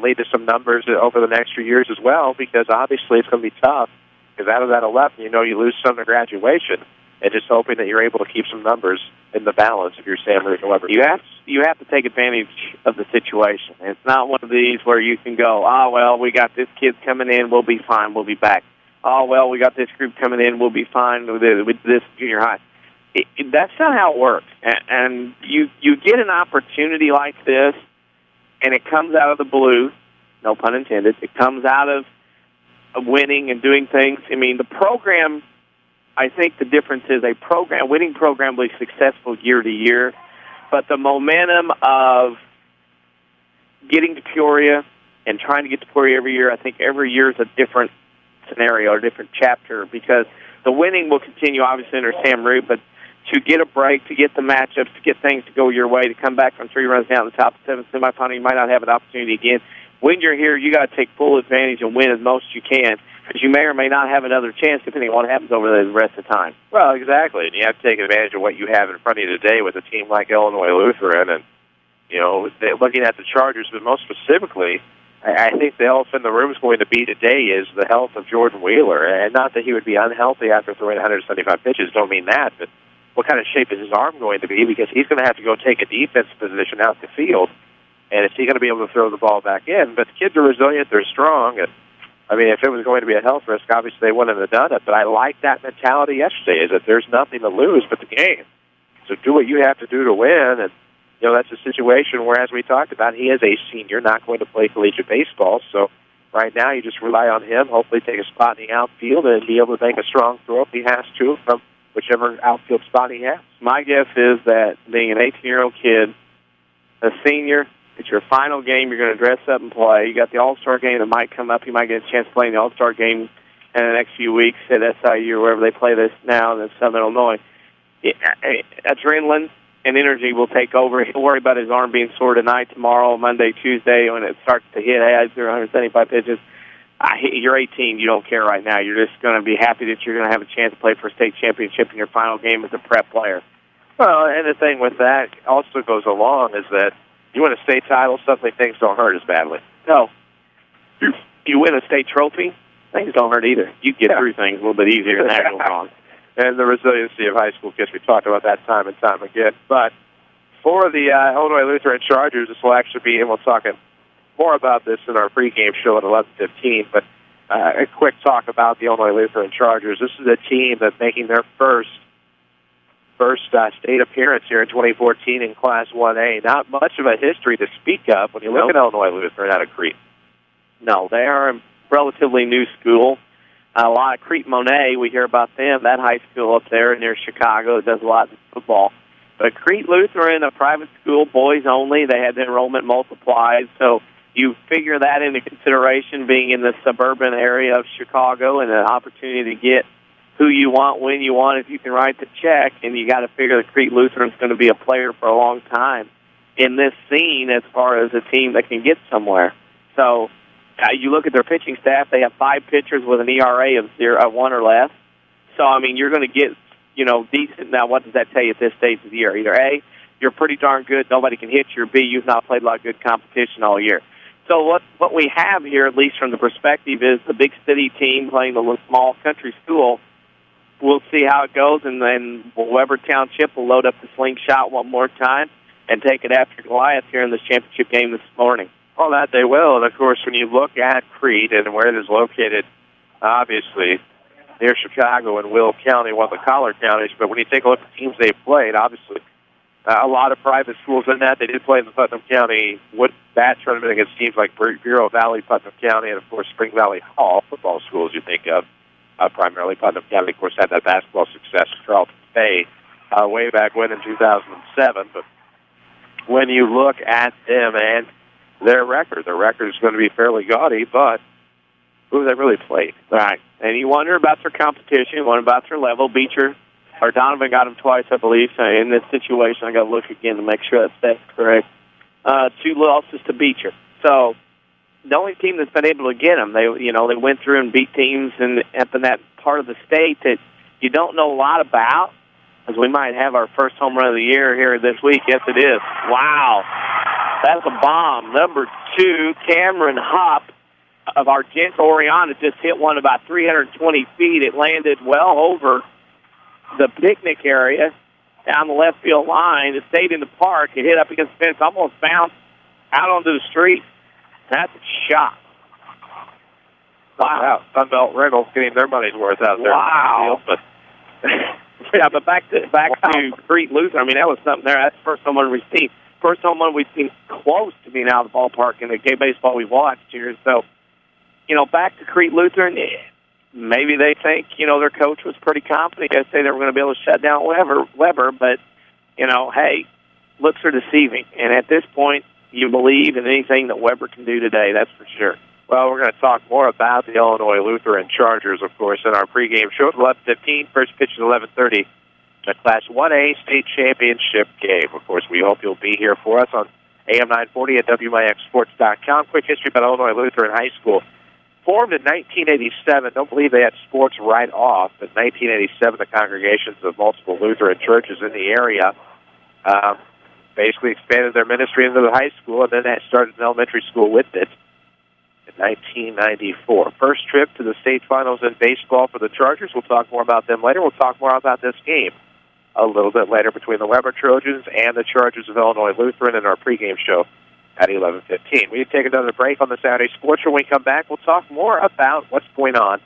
lead to some numbers over the next few years as well, because obviously it's going to be tough, because out of that 11, you lose some to graduation, and just hoping that you're able to keep some numbers in the balance if you're Sam Root and Weber. You have to take advantage of the situation. It's not one of these where you can go, we got this kid coming in, we'll be fine, we'll be back. We got this group coming in, we'll be fine with this junior high. That's not how it works. And you get an opportunity like this, and it comes out of the blue, no pun intended. It comes out of winning and doing things. I mean, the program, I think the difference is winning program will be successful year to year, but the momentum of getting to Peoria and trying to get to Peoria every year, I think every year is a different scenario or a different chapter, because the winning will continue obviously under Sam Root, but to get a break, to get the matchups, to get things to go your way, to come back from 3 runs down the top of 7 semifinal, you might not have an opportunity again. When you're here, you got to take full advantage and win as most you can, because you may or may not have another chance depending on what happens over the rest of the time. Well, exactly, and you have to take advantage of what you have in front of you today with a team like Illinois Lutheran, and looking at the Chargers, but most specifically, I think the elephant in the room is going to be today is the health of Jordan Wheeler, and not that he would be unhealthy after throwing 175 pitches, don't mean that, but what kind of shape is his arm going to be, because he's going to have to go take a defensive position out the field, and is he going to be able to throw the ball back in? But the kids are resilient, they're strong, and if it was going to be a health risk, obviously they wouldn't have done it, but I like that mentality yesterday, is that there's nothing to lose but the game. So do what you have to do to win, and that's a situation where, as we talked about, he is a senior, not going to play collegiate baseball. So right now you just rely on him, hopefully take a spot in the outfield and be able to make a strong throw if he has to from whichever outfield spot he has. My guess is that being an 18-year-old kid, a senior, it's your final game, you're going to dress up and play. You got the All-Star game that might come up. You might get a chance to play in the All-Star game in the next few weeks at SIU or wherever they play this now in Southern Illinois. Adrenaline, and energy will take over. He'll worry about his arm being sore tonight, tomorrow, Monday, Tuesday, when it starts to hit ads or 175 pitches. You're 18. You don't care right now. You're just going to be happy that you're going to have a chance to play for a state championship in your final game as a prep player. Well, and the thing with that also goes along is that you win a state title, suddenly things don't hurt as badly. No. You win a state trophy, things don't hurt either. You get through things a little bit easier than that goes on. And the resiliency of high school kids, we talked about that time and time again. But for the Illinois Lutheran Chargers, this will actually be, and we'll talk more about this in our pregame show at 11:15, but a quick talk about the Illinois Lutheran Chargers. This is a team that's making their first state appearance here in 2014 in Class 1A. Not much of a history to speak of when you look at Illinois Lutheran out of Crete. No, they are a relatively new school. A lot of Crete Monet, we hear about them, that high school up there near Chicago that does a lot of football. But Crete Lutheran, a private school, boys only, they had the enrollment multiplied, so you figure that into consideration, being in the suburban area of Chicago and an opportunity to get who you want, when you want, if you can write the check, and you got to figure that Crete Lutheran's going to be a player for a long time in this scene as far as a team that can get somewhere. So you look at their pitching staff, they have 5 pitchers with an ERA of 1 or less. So, I mean, you're going to get, decent. Now, what does that tell you at this stage of the year? Either A, you're pretty darn good, nobody can hit you, or B, you've not played a lot of good competition all year. So what we have here, at least from the perspective, is the big city team playing the small country school. We'll see how it goes, and then Weber Township will load up the slingshot one more time and take it after Goliath here in this championship game this morning. Well, that they will. And, of course, when you look at Crete and where it is located, obviously, near Chicago and Will County, one of the collar counties, but when you take a look at the teams they've played, obviously, a lot of private schools in that. They did play in the Putnam County bat tournament against teams like Bureau Valley, Putnam County, and, of course, Spring Valley Hall, football schools you think of. Primarily Putnam County, of course, had that basketball success with Charlton Bay way back when in 2007. But when you look at them and their record is going to be fairly gaudy, but who have they really played? Right. And you wonder about their competition, you wonder about their level. Beecher, or Donovan got him twice, I believe. So in this situation, I got to look again to make sure that's correct. 2 losses to Beecher. So the only team that's been able to get them, they went through and beat teams in that part of the state that you don't know a lot about, as we might have our first home run of the year here this week. Yes, it is. Wow. That's a bomb. Number 2, Cameron Hupp of Argenta Oriana just hit one about 320 feet. It landed well over the picnic area down the left field line. It stayed in the park. It hit up against the fence, almost bounced out onto the street. That's a shot. Wow. Sunbelt Reynolds getting their money's worth out there. Wow. But yeah, but back to Crete Lutheran. I mean, that was something there. That's the first home run we've seen. First home run we've seen close to being out of the ballpark in the gay baseball we've watched here. So, back to Crete Lutheran, maybe they think, their coach was pretty confident. They say they were going to be able to shut down Weber, but, hey, looks are deceiving. And at this point, you believe in anything that Weber can do today, that's for sure. Well, we're going to talk more about the Illinois Lutheran Chargers, of course, in our pregame show at 11:15. First pitch is 11:30. The Class 1A state championship game. Of course, we hope you'll be here for us on AM 940 at WMIXsports.com. Quick history about Illinois Lutheran High School. Formed in 1987. Don't believe they had sports right off. In 1987, the congregations of multiple Lutheran churches in the area basically expanded their ministry into the high school, and then that started an elementary school with it in 1994. First trip to the state finals in baseball for the Chargers. We'll talk more about them later. We'll talk more about this game a little bit later between the Weber Trojans and the Chargers of Illinois Lutheran in our pregame show at 11:15. We take another break on the Saturday Sports Show. When we come back, we'll talk more about what's going on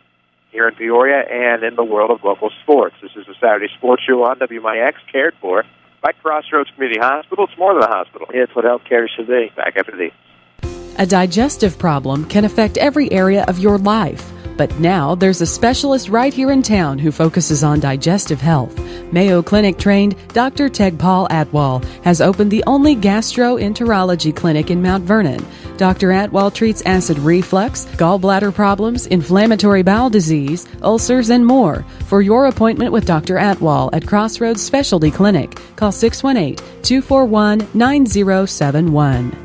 here in Peoria and in the world of local sports. This is the Saturday Sports Show on WMIX, cared for by Crossroads Community Hospital. It's more than a hospital. It's what healthcare should be. Back after these. A digestive problem can affect every area of your life. But now there's a specialist right here in town who focuses on digestive health. Mayo Clinic trained Dr. Tegpal Atwal has opened the only gastroenterology clinic in Mount Vernon. Dr. Atwal treats acid reflux, gallbladder problems, inflammatory bowel disease, ulcers, and more. For your appointment with Dr. Atwal at Crossroads Specialty Clinic, call 618-241-9071.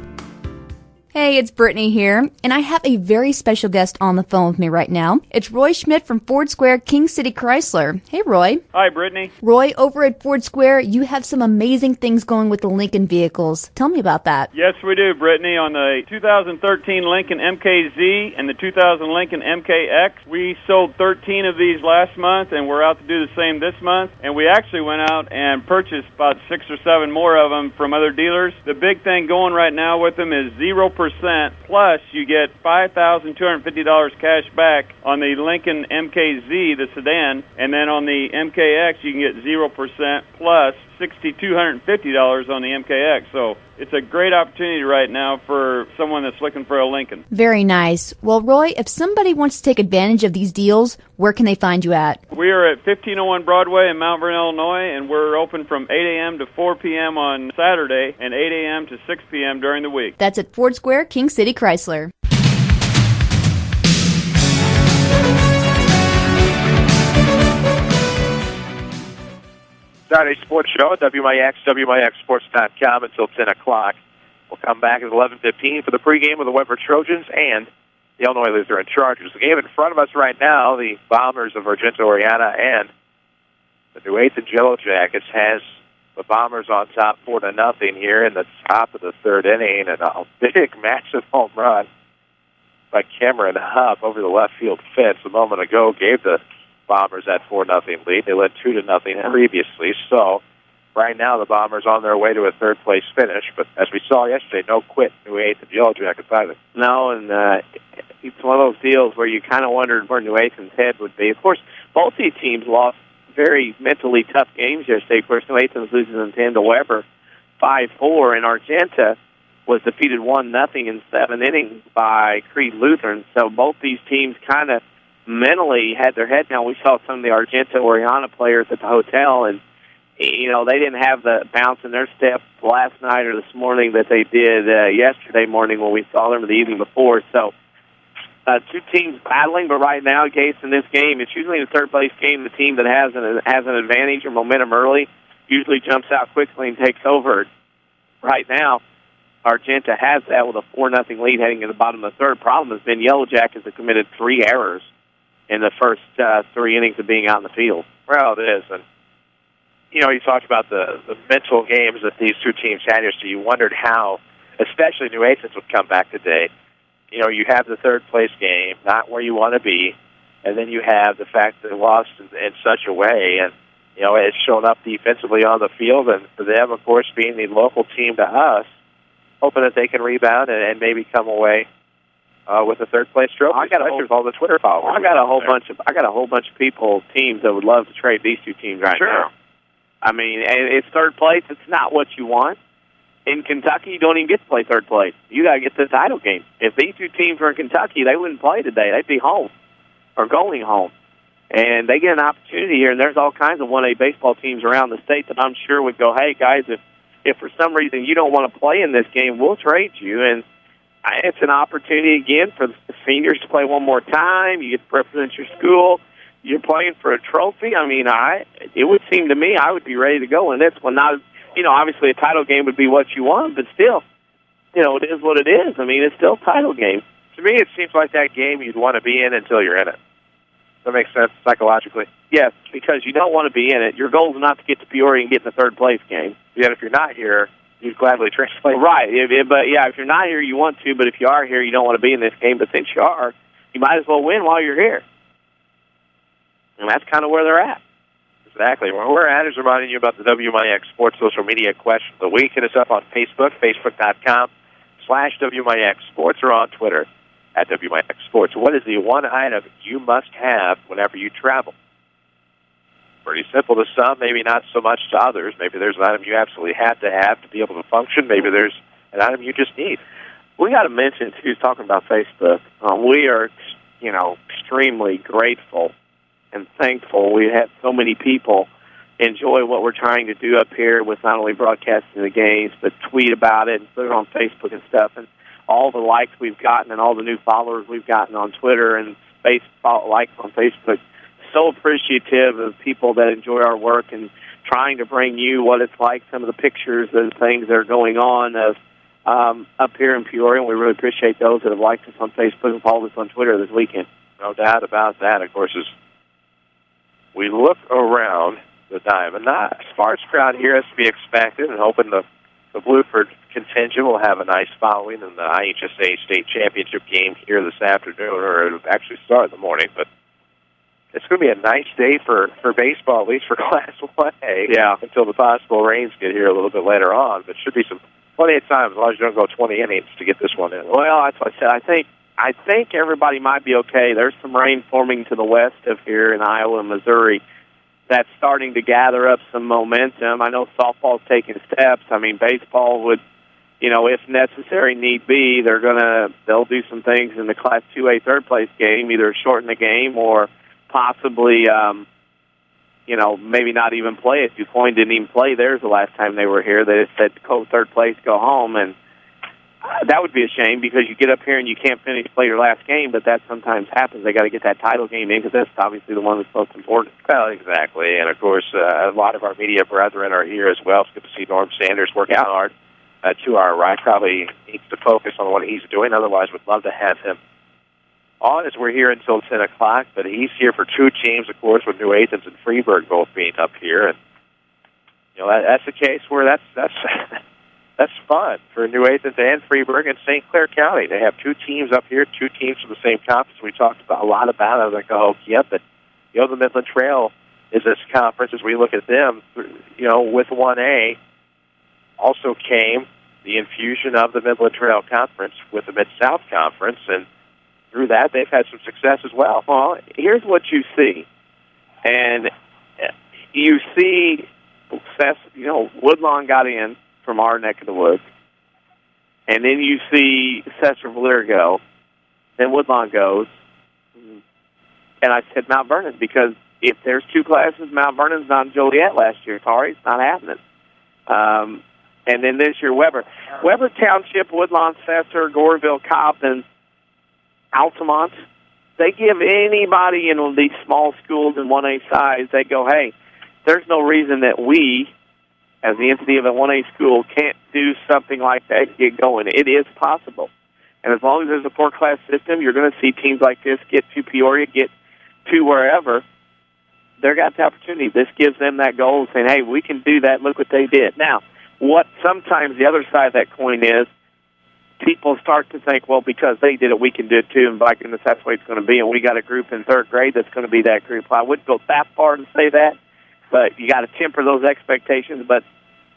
Hey, it's Brittany here, and I have a very special guest on the phone with me right now. It's Roy Schmidt from Ford Square King City Chrysler. Hey, Roy. Hi, Brittany. Roy, over at Ford Square, you have some amazing things going with the Lincoln vehicles. Tell me about that. Yes, we do, Brittany. On the 2013 Lincoln MKZ and the 2000 Lincoln MKX, we sold 13 of these last month, and we're out to do the same this month. And we actually went out and purchased about 6 or 7 more of them from other dealers. The big thing going right now with them is 0%, plus you get $5,250 cash back on the Lincoln MKZ, the sedan, and then on the MKX you can get 0% plus $6,250 on the MKX. So it's a great opportunity right now for someone that's looking for a Lincoln. Very nice. Well, Roy, if somebody wants to take advantage of these deals, where can they find you at? We are at 1501 Broadway in Mount Vernon, Illinois, and we're open from 8 a.m. to 4 p.m. on Saturday and 8 a.m. to 6 p.m. during the week. That's at Ford Square King City Chrysler. Saturday Sports Show at WMIX, WMIXSports.com until 10 o'clock. We'll come back at 11:15 for the pregame of the Weber Trojans and the Illinois Lutheran Chargers. The game in front of us right now, the Bombers of Argenta Oriana and the New 8th and Yellow Jackets has the Bombers on top 4-0 here in the top of the third inning, and a big massive home run by Cameron Huff over the left field fence a moment ago gave the Bombers that 4-0 lead. They led 2-0 previously, so right now the Bombers on their way to a third-place finish. But as we saw yesterday, no quit New 8th and Yellow Jackets either. No, and it's one of those deals where you kind of wondered where New 8th's head would be. Of course, both these teams lost very mentally tough games yesterday. Of course, New 8th's losing in 10 to Weber 5-4, and Argenta was defeated 1-0 in 7 innings by Creed Lutheran. So both these teams kind of mentally had their head down. We saw some of the Argenta Oriana players at the hotel, and you know, they didn't have the bounce in their step last night or this morning that they did yesterday morning when we saw them the evening before. So two teams battling, but right now, Gase, in this game, it's usually in the third-place game, the team that has an advantage or momentum early usually jumps out quickly and takes over. Right now, Argenta has that with a 4-0 lead heading to the bottom of the third. Problem has been Yellow Jackets have committed 3 errors in the first 3 innings of being out in the field. Well, it is. And, you know, you talked about the mental games that these two teams had yesterday. You wondered how, especially New 8th's would come back today. You know, you have the third-place game, not where you want to be, and then you have the fact that they lost in such a way, and, you know, it's shown up defensively on the field, and for them, of course, being the local team to us, hoping that they can rebound and maybe come away with a third-place trophy. I got all the Twitter followers. I got a whole bunch of people, teams that would love to trade these two teams right now. I mean, it's third place. It's not what you want. In Kentucky, you don't even get to play third place. You got to get to the title game. If these two teams were in Kentucky, they wouldn't play today. They'd be home or going home. And they get an opportunity here, and there's all kinds of 1A baseball teams around the state that I'm sure would go, hey, guys, if for some reason you don't want to play in this game, we'll trade you. And it's an opportunity, again, for the seniors to play one more time. You get to represent your school. You're playing for a trophy. I mean, it would seem to me I would be ready to go in this one. Not, you know, obviously a title game would be what you want, but still, you know, it is what it is. I mean, it's still a title game. To me, it seems like that game you'd want to be in until you're in it. Does that make sense psychologically? Yes, because you don't want to be in it. Your goal is not to get to Peoria and get in the third-place game. Yet if you're not here, you'd gladly translate. Right, but yeah, if you're not here, you want to, but if you are here, you don't want to be in this game. But since you are, you might as well win while you're here. And that's kind of where they're at. Exactly. Where we're at is reminding you about the WMIX Sports social media question of the week. Hit us up on Facebook, facebook.com/WMIX Sports, or on Twitter at WMIX Sports. What is the one item you must have whenever you travel? Pretty simple to some, maybe not so much to others. Maybe there's an item you absolutely have to be able to function. Maybe there's an item you just need. We got to mention, too, talking about Facebook, we are extremely grateful and thankful we had so many people enjoy what we're trying to do up here with not only broadcasting the games, but tweet about it and put it on Facebook and stuff. And all the likes we've gotten and all the new followers we've gotten on Twitter and likes on Facebook. So appreciative of people that enjoy our work and trying to bring you what it's like, some of the pictures and things that are going on of up here in Peoria. And we really appreciate those that have liked us on Facebook and followed us on Twitter this weekend. No doubt about that. Of course, as we look around the diamond, not a sparse crowd here as to be expected, and hoping the Blueford contingent will have a nice following in the IHSA state championship game here this afternoon, or it'll actually start in the morning. But it's going to be a nice day for baseball, at least for Class 1A. Yeah. Until the possible rains get here a little bit later on. But should be plenty of time as long as you don't go 20 innings to get this one in. Well, that's what I said. I think everybody might be okay. There's some rain forming to the west of here in Iowa and Missouri that's starting to gather up some momentum. I know softball's taking steps. I mean, baseball would, if necessary, need be, they'll do some things in the Class 2A third place game, either shorten the game or possibly, maybe not even play it. DuQuoin didn't even play theirs the last time they were here. They just said, third place, go home, and that would be a shame because you get up here and you can't play your last game, but that sometimes happens. They got to get that title game in because that's obviously the one that's most important. Well, exactly. And, of course, a lot of our media brethren are here as well. It's good to see Norm Sanders working hard to our right. Probably needs to focus on what he's doing. Otherwise, we'd love to have him on as we're here until 10 o'clock. But he's here for two teams, of course, with New Athens and Freeburg both being up here. And, that's a case where that's that's fun for New Athens and Freeburg and St. Clair County. They have two teams up here, two teams from the same conference. We talked a lot about it. I was like, but the Midland Trail is this conference as we look at them. With 1A also came the infusion of the Midland Trail Conference with the Mid-South Conference, and through that they've had some success as well. Well, here's what you see. And you see, Woodlawn got in from our neck of the woods. And then you see Cesar-Valera go. Then Woodlawn goes. And I said Mount Vernon because if there's two classes, Mount Vernon's not in Joliet last year. Sorry, it's not happening. And then this year, Weber. Weber Township, Woodlawn, Cesar, Goreville, Cobb, Altamont, they give anybody in these small schools in 1A size, they go, hey, there's no reason that we, as the entity of a 1A school, can't do something like that to get going. It is possible. And as long as there's a four-class system, you're going to see teams like this get to Peoria, get to wherever. They've got the opportunity. This gives them that goal of saying, hey, we can do that. Look what they did. Now, what sometimes the other side of that coin is, people start to think, well, because they did it, we can do it too, and by goodness, that's the way it's going to be, and we got a group in third grade that's going to be that group. I wouldn't go that far to say that, but you got to temper those expectations, but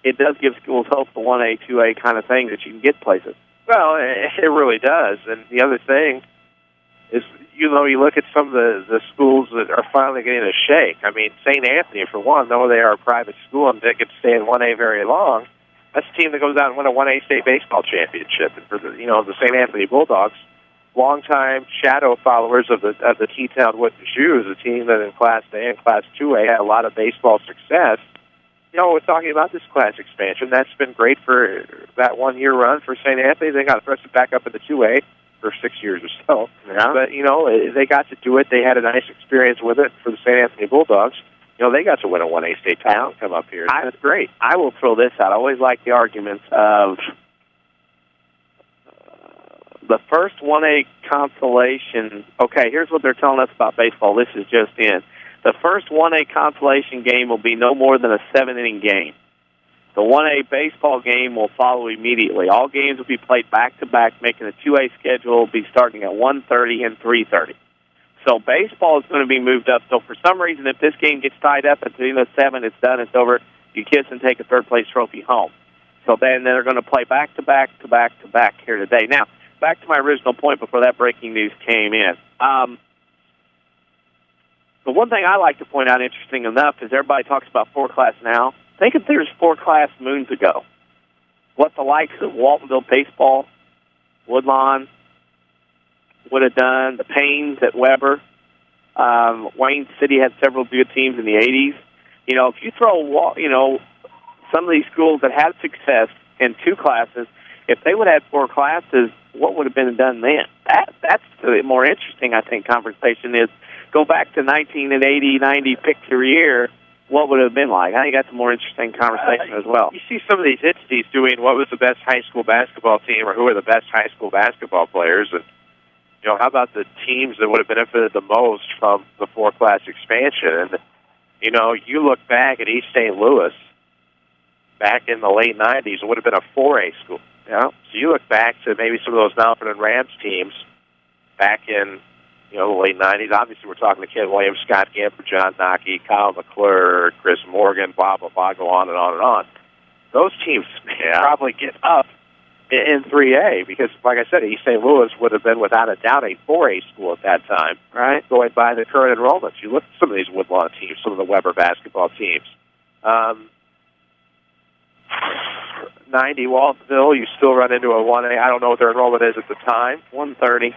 it does give schools hope for 1A, 2A kind of thing that you can get places. Well, it really does, and the other thing is, you look at some of the schools that are finally getting a shake. I mean, St. Anthony, for one, though they are a private school and they get to stay in 1A very long, that's a team that goes out and win a 1A state baseball championship. And for the St. Anthony Bulldogs, longtime shadow followers of the T-Town Wooden Shoes, a team that in Class A and Class 2A had a lot of baseball success. We're talking about this class expansion. That's been great for that 1 year run for St. Anthony. They got thrusted back up into 2A for 6 years or so. Yeah. But, they got to do it. They had a nice experience with it for the St. Anthony Bulldogs. They got to win a 1A state title, come up here. That's great. I will throw this out. I always like the arguments of the first 1A consolation. Okay, here's what they're telling us about baseball. This is just in. The first 1A consolation game will be no more than a 7-inning game. The 1A baseball game will follow immediately. All games will be played back-to-back, making the 2A schedule be starting at 1:30 and 3:30. So baseball is going to be moved up. So for some reason, if this game gets tied up at the end of 7, it's done, it's over, you kiss and take a third-place trophy home. So then they're going to play back-to-back here today. Now, back to my original point before that breaking news came in. The one thing I like to point out, interesting enough, is everybody talks about four-class now. Think if there's four-class moons ago, what the likes of Waltonville baseball, Woodlawn, would have done, the Paynes at Weber. Wayne City had several good teams in the 80s. You know, if you throw, you know, some of these schools that had success in 2 classes, if they would have had 4 classes, what would have been done then? That's the more interesting, I think, conversation is go back to 1980, 90, pick your year, what would it have been like? I think that's a more interesting conversation as well. You see some of these entities doing what was the best high school basketball team or who are the best high school basketball players, and you know, how about the teams that would have benefited the most from the 4-class expansion? And, you know, you look back at East St. Louis back in the late 90s, it would have been a 4A school. Yeah. So you look back to maybe some of those Mount Vernon Rams teams back in, you know, the late 90s. Obviously, we're talking to Ken Williams, Scott Gamper, John Nockey, Kyle McClure, Chris Morgan, blah, blah, blah, go on and on and on. Those teams probably get up in 3A because, like I said, East St. Louis would have been, without a doubt, a 4A school at that time, right? Going by the current enrollments. You look at some of these Woodlawn teams, some of the Weber basketball teams. 90 Waltonville, you still run into a 1A. I don't know what their enrollment is at the time. 130.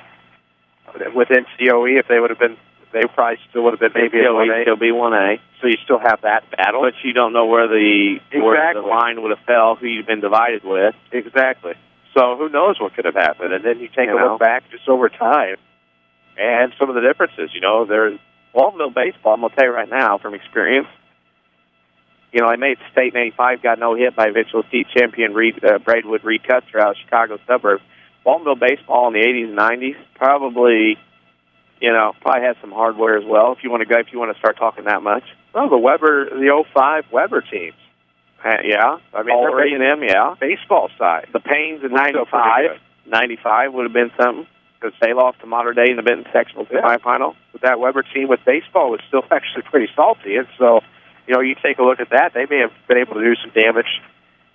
With NCOE, if they would have been, they probably still would have been maybe a 1A. Still be 1A. So you still have that battle. But you don't know where the line would have fell, who you've been divided with. Exactly. So who knows what could have happened. And then you take a look back just over time and some of the differences. You know, there's Waltonville baseball, I'm going to tell you right now from experience. You know, I made state in 85, got no hit by eventual state champion Braidwood Reed Custer out of Chicago suburbs. Waltonville baseball in the 80s and 90s probably has some hardware as well. If you want to start talking that much. Well, the 05 Weber teams. Yeah, I mean, all A&M, yeah. Baseball side. The Paynes in 95 would have been something. Because they lost to Mater Dei in the Benton sectional semifinal. But that Weber team with baseball was still actually pretty salty, and so, you know, you take a look at that, they may have been able to do some damage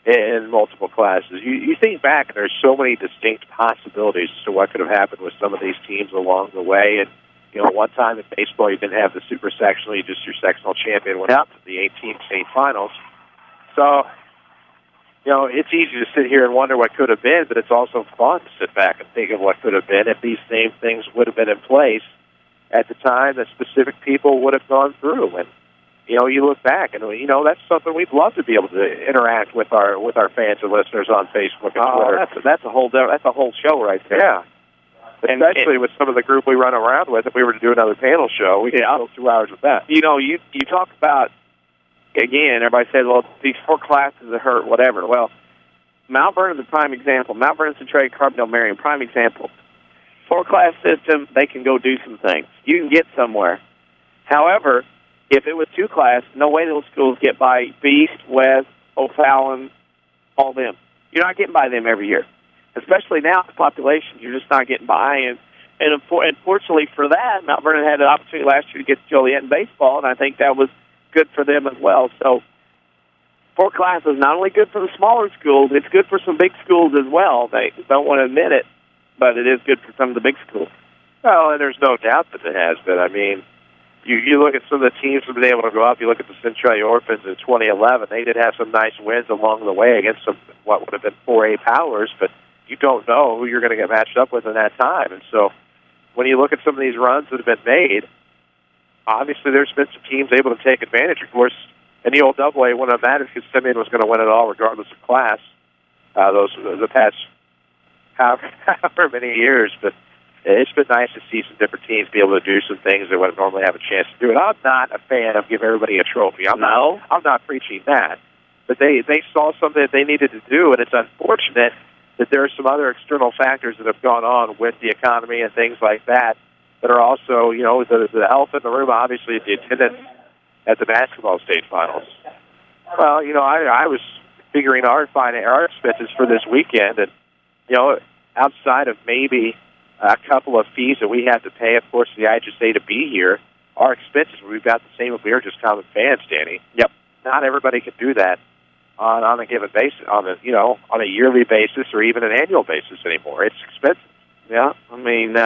in multiple classes. You think back, and there's so many distinct possibilities as to what could have happened with some of these teams along the way. And, you know, one time in baseball, you didn't have the super sectional, you just your sectional champion went up to the 18th state finals. So, you know, it's easy to sit here and wonder what could have been, but it's also fun to sit back and think of what could have been if these same things would have been in place at the time that specific people would have gone through. And, you know, you look back, and, you know, that's something we'd love to be able to interact with our fans and listeners on Facebook and Twitter. That's a whole show right there. Yeah. Especially with some of the group we run around with. If we were to do another panel show, we could fill 2 hours with that. You know, you talk about, again, everybody says, well, these 4 classes are hurt, whatever. Well, Mount Vernon's a prime example. Mount Vernon, Centralia, Carbondale, Marion, prime example. 4-class system, they can go do some things. You can get somewhere. However, if it was 2-class, no way those schools get by Beast, West, O'Fallon, all them. You're not getting by them every year. Especially now, the population, you're just not getting by. And unfortunately for that, Mount Vernon had an opportunity last year to get to Joliet in baseball, and I think that was good for them as well. So 4 classes is not only good for the smaller schools, it's good for some big schools as well. They don't want to admit it, but it is good for some of the big schools. Well, and there's no doubt that it has been. I mean, you look at some of the teams that have been able to go up. You look at the Centralia Orphans in 2011. They did have some nice wins along the way against some what would have been 4A powers, but you don't know who you're going to get matched up with in that time. And so when you look at some of these runs that have been made, obviously there's been some teams able to take advantage. Of course, in the old AA, when it mattered because Simeon was going to win it all regardless of class, the past however many years. But it's been nice to see some different teams be able to do some things that wouldn't normally have a chance to do it. I'm not a fan of giving everybody a trophy. I'm not preaching that. But they saw something that they needed to do, and it's unfortunate that there are some other external factors that have gone on with the economy and things like that that are also, you know, the elephant in the room, obviously, the attendance at the basketball state finals. Well, you know, I was figuring our expenses for this weekend, and, you know, outside of maybe a couple of fees that we have to pay, of course, the IHSA to be here, our expenses, we've got the same if we were just common fans, Danny. Yep. Not everybody can do that on a given basis, on a yearly basis or even an annual basis anymore. It's expensive. Yeah, I mean,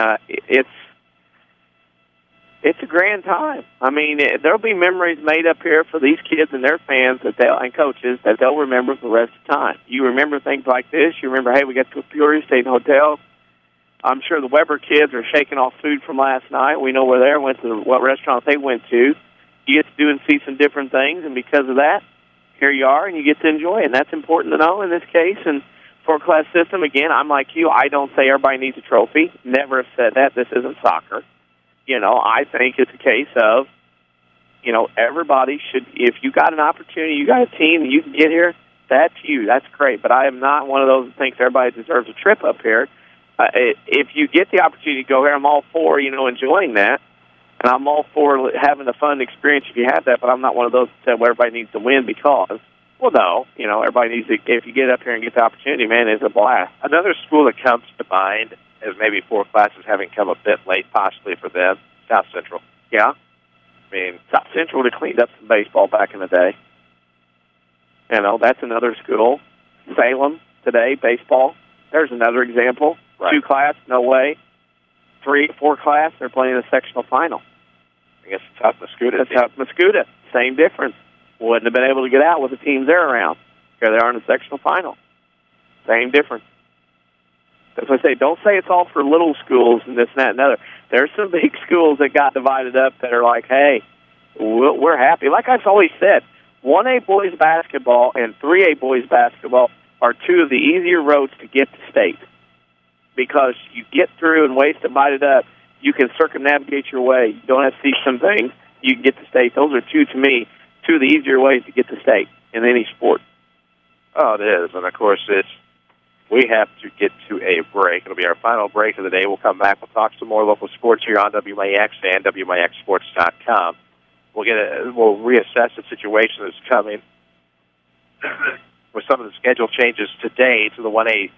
it's a grand time. I mean, there'll be memories made up here for these kids and their fans and coaches that they'll remember for the rest of the time. You remember things like this. You remember, hey, we got to a Peoria State Hotel. I'm sure the Weber kids are shaking off food from last night. We know where they went to, what restaurant they went to. You get to do and see some different things, and because of that, here you are, and you get to enjoy it. And that's important to know in this case. And for a class system, again, I'm like you. I don't say everybody needs a trophy. Never have said that. This isn't soccer. I think it's a case of, everybody should, if you got an opportunity, you got a team, and you can get here, that's you. That's great. But I am not one of those that thinks everybody deserves a trip up here. If you get the opportunity to go here, I'm all for, enjoying that. And I'm all for having a fun experience if you have that, but I'm not one of those that said, well, everybody needs to win because, well, no, everybody needs to, if you get up here and get the opportunity, man, it's a blast. Another school that comes to mind as maybe 4 classes having come a bit late, possibly for them, South Central. Yeah. I mean, South Central would have cleaned up some baseball back in the day. That's another school. Salem today, baseball. There's another example. Right. 2 class, no way. 3, 4 class, they're playing the sectional final. I guess it's South Mascoutah. South Mascoutah, same difference. Wouldn't have been able to get out with the teams they're around. Here they are in the sectional final. Same difference. That's what I say. Don't say it's all for little schools and this and that and other. There's some big schools that got divided up that are like, hey, we're happy. Like I've always said, 1A boys basketball and 3A boys basketball are 2 of the easier roads to get to state. Because you get through and ways divided up, you can circumnavigate your way. You don't have to see some things. You can get to state. Those are 2, to me, 2 of the easier ways to get to state in any sport. Oh, it is. And, of course, we have to get to a break. It'll be our final break of the day. We'll come back. We'll talk some more local sports here on WMIX and WMIXsports.com. We'll reassess the situation that's coming with some of the schedule changes today to the 1A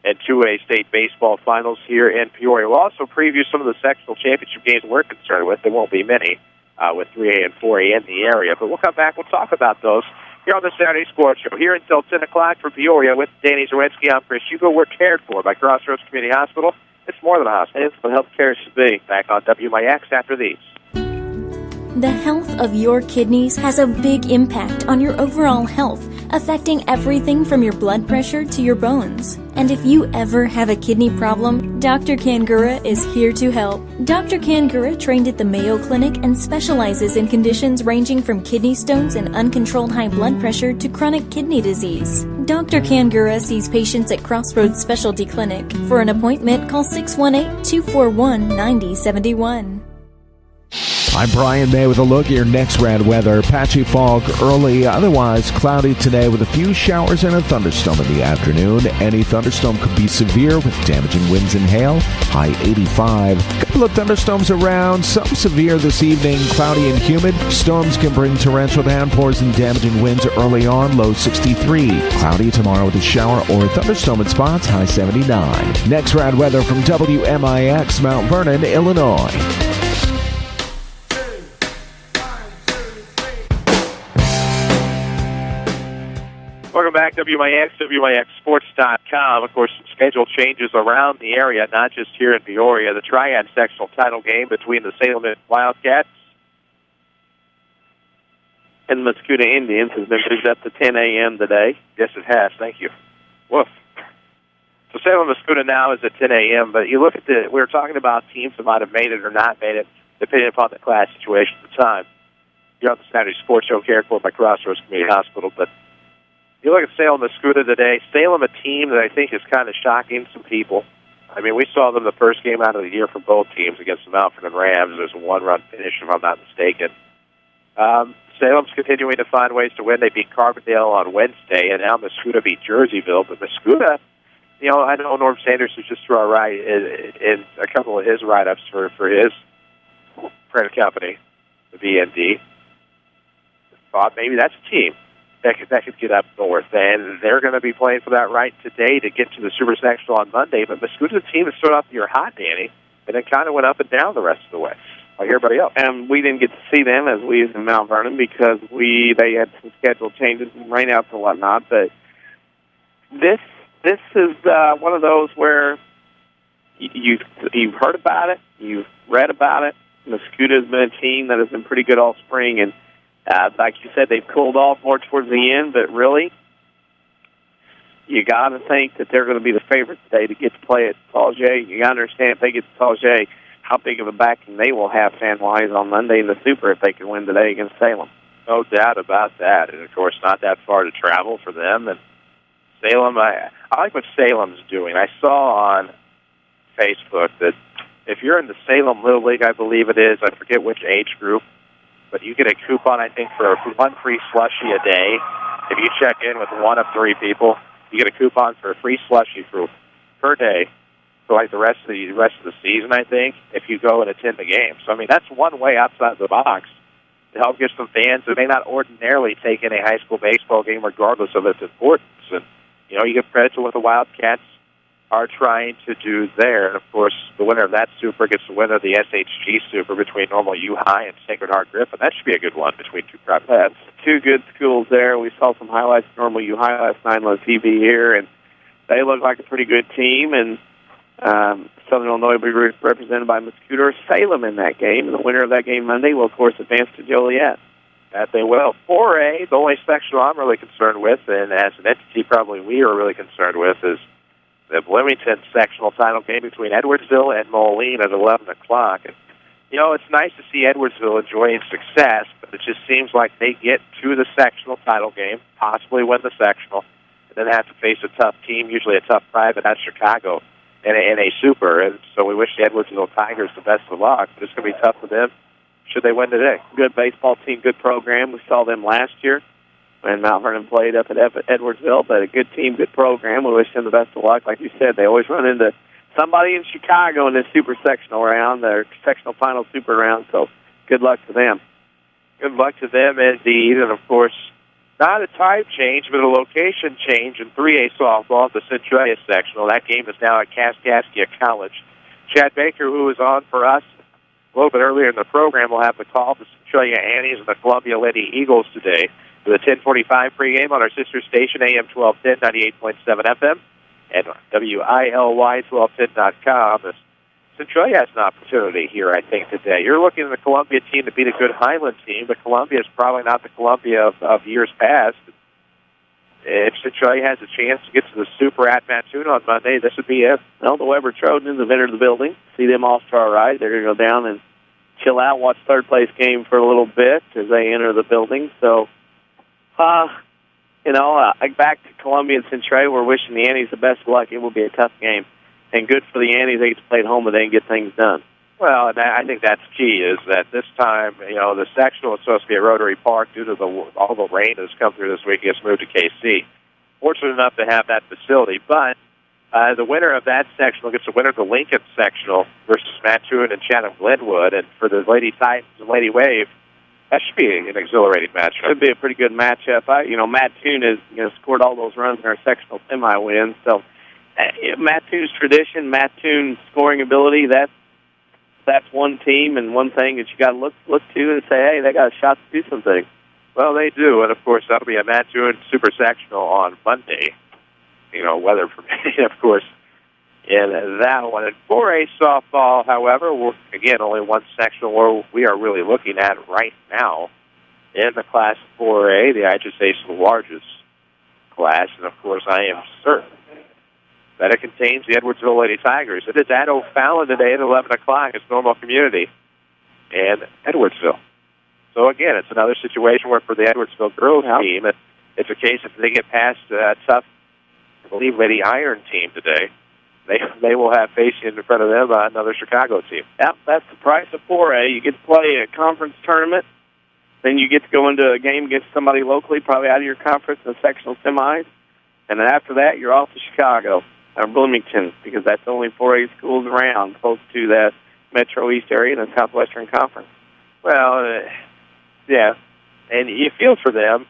and 2A state baseball finals here in Peoria. We'll also preview some of the sectional championship games we're concerned with. There won't be many with 3A and 4A in the area, but we'll come back. We'll talk about those here on the Saturday Sports Show. Here until 10 o'clock for Peoria with Danny Zawinski. I'm Chris Hugo. We're cared for by Crossroads Community Hospital. It's more than a hospital. It's what health care should be. Back on WMIX after these. The health of your kidneys has a big impact on your overall health, affecting everything from your blood pressure to your bones. And if you ever have a kidney problem, Dr. Kangura is here to help. Dr. Kangura trained at the Mayo Clinic and specializes in conditions ranging from kidney stones and uncontrolled high blood pressure to chronic kidney disease. Dr. Kangura sees patients at Crossroads Specialty Clinic. For an appointment, call 618-241-9071. I'm Brian May with a look at your next rad weather. Patchy fog early, otherwise cloudy today with a few showers and a thunderstorm in the afternoon. Any thunderstorm could be severe with damaging winds and hail. High 85. Couple of thunderstorms around, some severe this evening. Cloudy and humid. Storms can bring torrential downpours and damaging winds early on. Low 63. Cloudy tomorrow with a shower or thunderstorm in spots. High 79. Next rad weather from WMIX, Mount Vernon, Illinois. Welcome back, WMIX, WMIXsports.com. Of course, schedule changes around the area, not just here in Peoria. The Triad sectional title game between the Salem Wildcats and the Mascoutah Indians has been moved up to 10 a.m. today. Yes, it has. Thank you. Woof. So Salem Mascoutah now is at 10 a.m., but you look at we were talking about teams that might have made it or not made it, depending upon the class situation at the time. You're on the Saturday Sports Show cared for by Crossroads Community Hospital, but you look at Salem Mascoutah today. Salem, a team that I think is kind of shocking some people. I mean, we saw them the first game out of the year for both teams against the Mount Vernon Rams. There's a 1-run finish, if I'm not mistaken. Salem's continuing to find ways to win. They beat Carbondale on Wednesday, and now Mascoutah beat Jerseyville. But Mascoutah, I know Norm Sanders was just through our right in a couple of his write-ups for his credit company, the VND. Thought maybe that's a team that could get up north, and they're going to be playing for that right today to get to the Super Sectional on Monday. But Mascoutah's team has started off the year hot, Danny, and then kind of went up and down the rest of the way, like everybody else. And we didn't get to see them as we was in Mount Vernon because they had some schedule changes and rainouts and whatnot. But this is one of those where you've heard about it, you've read about it. Mascoutah has been a team that has been pretty good all spring, and like you said, they've cooled off more towards the end, but really, you got to think that they're going to be the favorite today to get to play at Sauget. You got to understand if they get to Sauget, how big of a backing they will have fan-wise on Monday in the Super if they can win today against Salem. No doubt about that. And, of course, not that far to travel for them. And Salem, I like what Salem's doing. I saw on Facebook that if you're in the Salem Little League, I believe it is, I forget which age group, but you get a coupon, I think, for one free slushie a day. If you check in with one of 3 people, you get a coupon for a free slushie per day for like the rest of the season, I think, if you go and attend the game. So, I mean, that's one way outside the box to help get some fans who may not ordinarily take in a high school baseball game regardless of its importance. And, you know, you give credit to what the Wildcats are trying to do there. And, of course, the winner of that Super gets the winner of the SHG Super between Normal U High and Sacred Heart Griffin. That should be a good one between 2 private. That's 2 good schools there. We saw some highlights of Normal U High last night on TV here, and they look like a pretty good team. And Southern Illinois will be represented by Muscuter Salem in that game. And the winner of that game Monday will, of course, advance to Joliet. That they will. 4A, the only sectional I'm really concerned with, and as an entity probably we are really concerned with, is the Bloomington sectional title game between Edwardsville and Moline at 11 o'clock. And, you know, it's nice to see Edwardsville enjoying success, but it just seems like they get to the sectional title game, possibly win the sectional, and then have to face a tough team, usually a tough private out of Chicago, in a Super. And so we wish the Edwardsville Tigers the best of luck, but it's going to be tough for them should they win today. Good baseball team, good program. We saw them last year when Mount Vernon played up at Edwardsville, but a good team, good program. We wish them the best of luck. Like you said, they always run into somebody in Chicago in this Super Sectional round, their Sectional Final Super round, so good luck to them. Good luck to them indeed, and of course, not a time change, but a location change in 3A softball at the Centralia Sectional. That game is now at Kaskaskia College. Chad Baker, who was on for us a little bit earlier in the program, will have the call to Centralia Annies and the Columbia Lady Eagles today with a 10:45 pregame on our sister station, AM 1210, 98.7 FM, and WILY1210.com. Centralia has an opportunity here, I think, today. You're looking at the Columbia team to beat a good Highland team, but Columbia is probably not the Columbia of years past. If Centralia has a chance to get to the Super at Mattoon on Monday, this would be it. Well, the Weber Trojans have entered the building. See them all-star ride. They're going to go down and chill out, watch third-place game for a little bit as they enter the building. So, back to Columbia and Centralia, we're wishing the Annies the best of luck. It will be a tough game. And good for the Annies, they get to play at home and they can get things done. Well, and I think that's key, is that this time, the sectional is supposed to be at Rotary Park due to all the rain that's come through this week. It's moved to KC. Fortunate enough to have that facility, but the winner of that sectional gets the winner of the Lincoln sectional versus Mattoon and Chatham-Glenwood. And for the Lady Titans and Lady Wave, that should be an exhilarating matchup. Should be a pretty good matchup. Mattoon has scored all those runs in our sectional semi-wins, so Mattoon's tradition, Mattoon's scoring ability, that's one team and one thing that you got to look to and say, hey, they got a shot to do something. Well, they do, and of course that'll be a Mattoon Super Sectional on Monday. Weather permitting, of course, in that one. And 4A softball, however, again, only one sectional where we are really looking at right now in the Class 4A. The IHSA is the largest class, and of course I am certain that it contains the Edwardsville Lady Tigers. It is at O'Fallon today at 11 o'clock. It's Normal Community and Edwardsville. So, again, it's another situation where for the Edwardsville girls team, it's a case if they get past a tough, I believe, Lady Iron team today, they will have facing in front of them another Chicago team. Yep, that's the price of 4A. You get to play a conference tournament, then you get to go into a game against somebody locally, probably out of your conference in the sectional semis, and then after that, you're off to Chicago. Or Bloomington, because that's the only 4A schools around close to that Metro East area and the Southwestern Conference. Well, yeah, and you feel for them,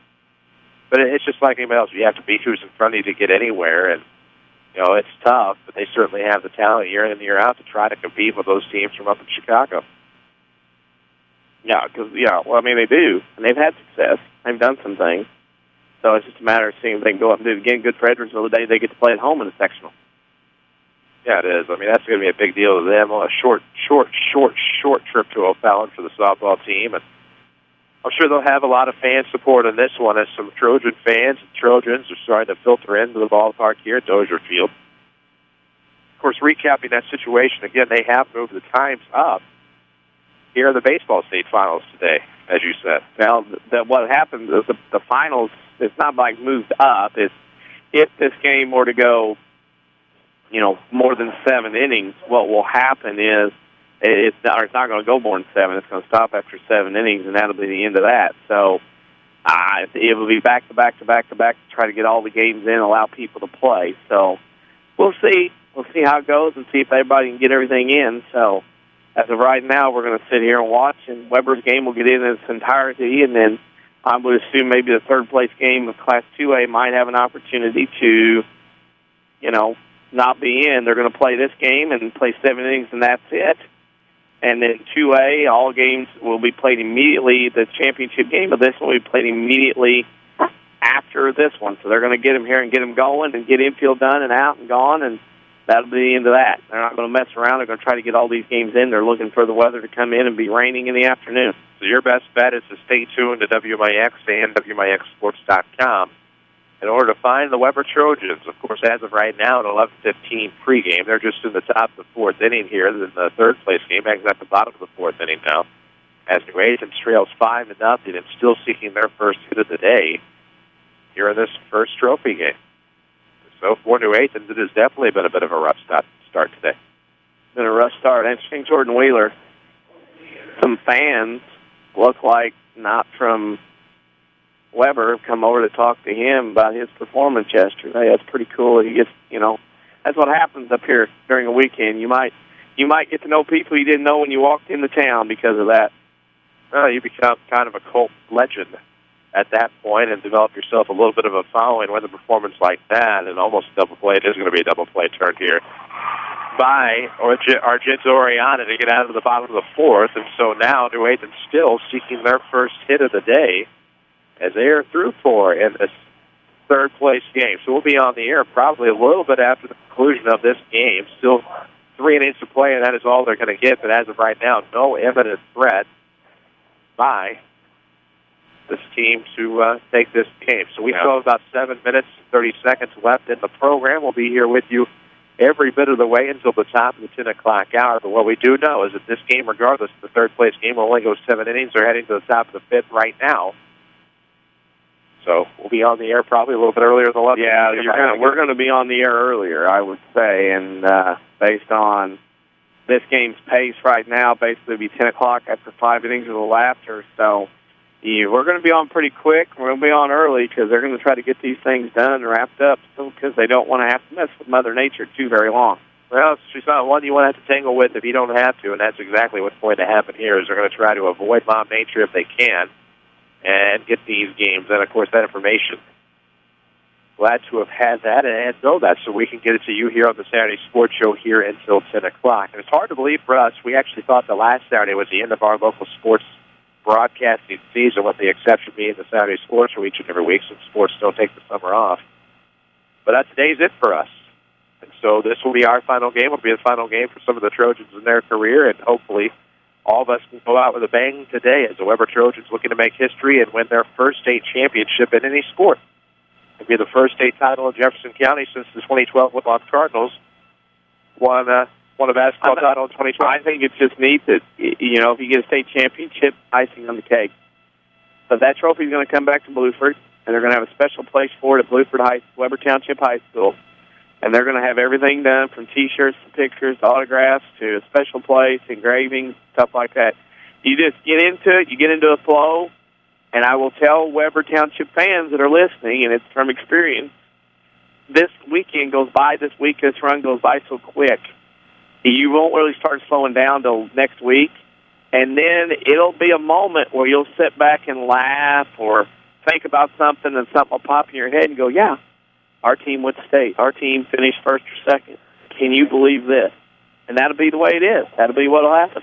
but it's just like anybody else. You have to beat who's in front of you to get anywhere, and it's tough, but they certainly have the talent year in and year out to try to compete with those teams from up in Chicago. Yeah, they do, and they've had success. They've done some things. So it's just a matter of seeing if they can go up and do it again. Good for Edwardsville today. They get to play at home in the sectional. Yeah, it is. I mean, that's going to be a big deal to them. A short trip to O'Fallon for the softball team. And I'm sure they'll have a lot of fan support on this one as some Trojan fans and Trojans are starting to filter into the ballpark here at Dozier Field. Of course, recapping that situation, again, they have moved the times up here in the baseball state finals today, as you said. Now, what happened, the finals, it's not like moved up. It's if this game were to go, more than 7 innings, what will happen is it's not going to go more than 7. It's going to stop after 7 innings, and that'll be the end of that. So it will be back to back to back to back to try to get all the games in, allow people to play. So we'll see. We'll see how it goes and see if everybody can get everything in. So as of right now, we're going to sit here and watch, and Weber's game will get in its entirety, and then I would assume maybe the third-place game of Class 2A might have an opportunity to, not be in. They're going to play this game and play 7 innings, and that's it. And then 2A, all games will be played immediately. The championship game of this one will be played immediately after this one. So they're going to get them here and get them going and get infield done and out and gone, and that'll be the end of that. They're not going to mess around. They're going to try to get all these games in. They're looking for the weather to come in and be raining in the afternoon. So your best bet is to stay tuned to WMIX and WMIXsports.com in order to find the Weber Trojans. Of course, as of right now, at 11:15 pregame, they're just in the top of the 4th inning here. In the third-place game, actually at the bottom of the 4th inning now, as New Athens trails 5-0 and still seeking their first hit of the day here in this first trophy game. So for New Athens, it has definitely been a bit of a rough start today. Been a rough start. Interesting, Jordan Wheeler. Some fans look like not from Weber come over to talk to him about his performance yesterday. That's pretty cool. He gets, that's what happens up here during a weekend. You might get to know people you didn't know when you walked into town because of that. You become kind of a cult legend at that point and develop yourself a little bit of a following with a performance like that, and almost double play. It is going to be a double play turn here by Argento Oriana to get out of the bottom of the 4th, and so now New Athens still seeking their first hit of the day as they are through 4 in this third-place game. So we'll be on the air probably a little bit after the conclusion of this game. Still 3 innings to play, and that is all they're going to get, but as of right now, no imminent threat by this team to take this game. So we still have about 7 minutes, 30 seconds left in the program. We'll be here with you every bit of the way until the top of the 10 o'clock hour. But what we do know is that this game, regardless of the third-place game, will only go 7 innings. They're heading to the top of the 5th right now. So we'll be on the air probably a little bit earlier than 11. Yeah, we're going to be on the air earlier, I would say, and based on this game's pace right now, basically it'll be 10 o'clock after 5 innings of the laughter. So we're going to be on pretty quick. We're going to be on early because they're going to try to get these things done and wrapped up because they don't want to have to mess with Mother Nature too very long. Well, she's not one you want to have to tangle with if you don't have to, and that's exactly what's going to happen here is they're going to try to avoid Mom Nature if they can and get these games. And, of course, that information, glad to have had that and know that so we can get it to you here on the Saturday Sports Show here until 10 o'clock. And it's hard to believe for us. We actually thought the last Saturday was the end of our local sports broadcasting season, with the exception being the Saturday Sports Show each and every week since sports don't take the summer off. But today's it for us. And so this will be our final game. It will be the final game for some of the Trojans in their career, and hopefully all of us can go out with a bang today as the Weber Trojans looking to make history and win their first state championship in any sport. It'll be the first state title in Jefferson County since the 2012 Woodlawn Cardinals won a basketball title in 2012. I think it's just neat that, if you get a state championship, icing on the cake. But that trophy is going to come back to Blueford, and they're going to have a special place for it at Weber Township High School. And they're going to have everything done from T-shirts to pictures to autographs to a special place, engravings, stuff like that. You just get into it, you get into a flow, and I will tell Weber Township fans that are listening, and it's from experience, this weekend goes by, this run goes by so quick. You won't really start slowing down till next week, and then it'll be a moment where you'll sit back and laugh or think about something, and something will pop in your head and go, yeah, our team went to state. Our team finished first or second. Can you believe this? And that'll be the way it is. That'll be what will happen.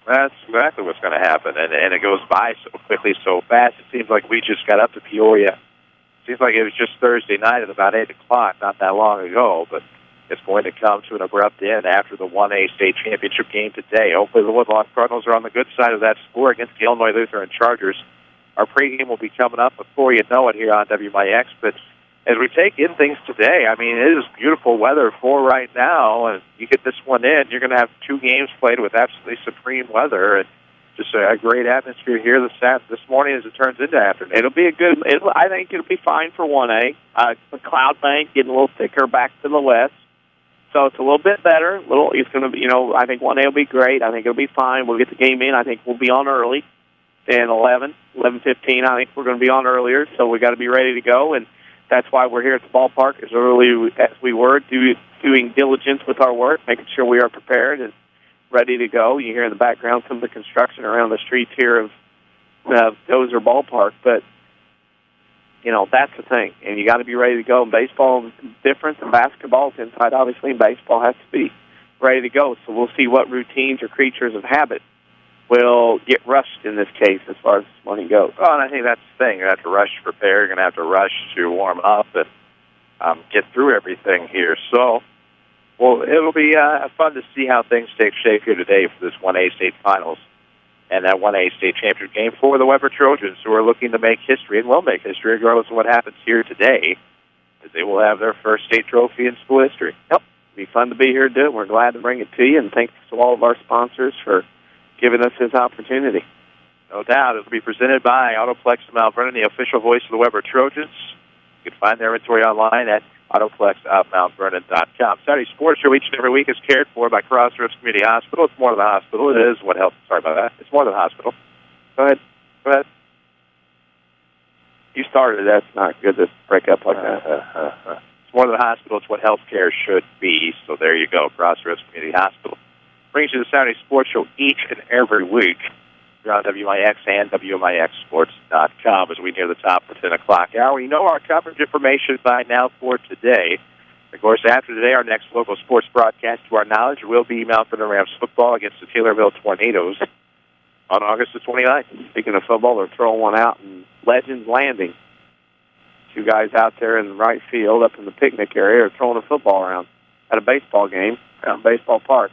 That's exactly what's going to happen, and it goes by so quickly, so fast. It seems like we just got up to Peoria. It seems like it was just Thursday night at about 8 o'clock, not that long ago, but it's going to come to an abrupt end after the 1A state championship game today. Hopefully the Woodlawn Cardinals are on the good side of that score against the Illinois Lutheran Chargers Our pregame will be coming up before you know it here on WMIX. But as we take in things today, I mean, it is beautiful weather for right now. And you get this one in, you're going to have 2 games played with absolutely supreme weather. And just a great atmosphere here this morning as it turns into afternoon. It'll be I think it'll be fine for 1A. The cloud bank getting a little thicker back to the west. So it's a little bit better. It's going to be, I think 1A will be great. I think it'll be fine. We'll get the game in. I think we'll be on early. And 11:15, I think we're going to be on earlier. So we got to be ready to go. And that's why we're here at the ballpark as early as we were, doing diligence with our work, making sure we are prepared and ready to go. You hear in the background some of the construction around the streets here of Dozer Ballpark. But, that's the thing. And you got to be ready to go. And baseball is different than basketball. It's inside, obviously, and baseball has to be ready to go. So we'll see what routines or creatures of habit will get rushed in this case as far as this morning goes. Well, and I think that's the thing. You're going to have to rush to prepare. You're going to have to rush to warm up and get through everything here. So, it'll be fun to see how things take shape here today for this 1A state finals and that 1A state championship game for the Weber Trojans, who are looking to make history and will make history regardless of what happens here today, as they will have their first state trophy in school history. Yep. It'll be fun to be here to do it. We're glad to bring it to you, and thanks to all of our sponsors for giving us this opportunity. No doubt. It'll be presented by Autoplex of Mount Vernon, the official voice of the Weber Trojans. You can find their inventory online at autoplexofmountvernon.com. Saturday Sports Show each and every week is cared for by Crossroads Community Hospital. It's more than a hospital. It is what helps. Sorry about that. It's more than a hospital. Go ahead. You started. That's not good to break up like that. It's more than a hospital. It's what health care should be. So there you go. Crossroads Community Hospital brings you the Saturday Sports Show each and every week. You're on WMIX and WMIXsports.com as we near the top of the 10 o'clock hour. You know our coverage information by now for today. Of course, after today, our next local sports broadcast, to our knowledge, will be Mount Vernon Rams football against the Taylorville Tornadoes on August the 29th. Speaking of football, they're throwing one out in Legends Landing. 2 guys out there in the right field up in the picnic area are throwing a football around at a baseball game around Baseball Park.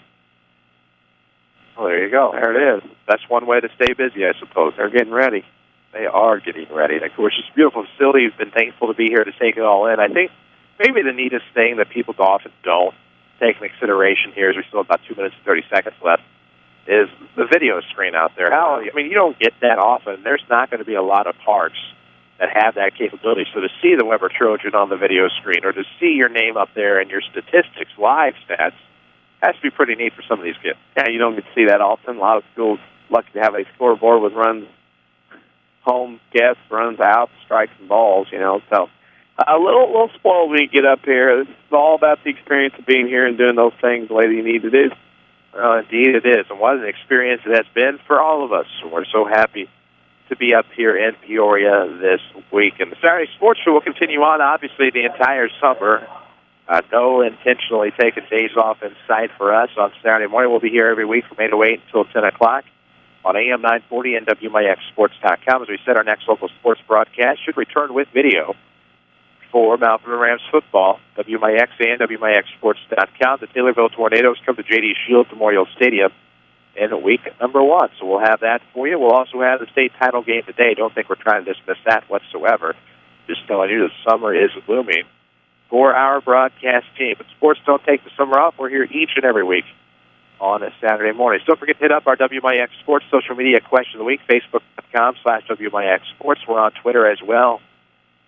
Well, there you go. There it is. That's one way to stay busy, I suppose. They're getting ready. They are getting ready. And of course, it's a beautiful facility. We've been thankful to be here to take it all in. I think maybe the neatest thing that people often don't take into consideration here, as we still have about 2 minutes and 30 seconds left, is the video screen out there. You don't get that often. There's not going to be a lot of parks that have that capability. So to see the Weber Trojan on the video screen or to see your name up there and your statistics, live stats, has to be pretty neat for some of these kids. Yeah, you don't get to see that often. A lot of schools lucky to have a scoreboard with runs home, guests, runs out, strikes, and balls, So a little spoiled when you get up here. It's all about the experience of being here and doing those things the way that you need to do. Well, indeed it is. And what an experience it has been for all of us. We're so happy to be up here in Peoria this week. And the Saturday Sports Show will continue on, obviously, the entire summer. No intentionally taking days off in sight for us. On Saturday morning, we'll be here every week from 8 to 8 until 10 o'clock on AM 940 and WMIXsports.com. As we said, our next local sports broadcast should return with video for Mount Vernon Rams football, WMIX and WMIXsports.com. The Taylorville Tornadoes come to J.D. Shields Memorial Stadium in week number 1. So we'll have that for you. We'll also have the state title game today. Don't think we're trying to dismiss that whatsoever. Just telling you the summer is looming for our broadcast team. But sports don't take the summer off. We're here each and every week on a Saturday morning. So don't forget to hit up our WMIX Sports social media question of the week, Facebook.com/WMIX Sports. We're on Twitter as well.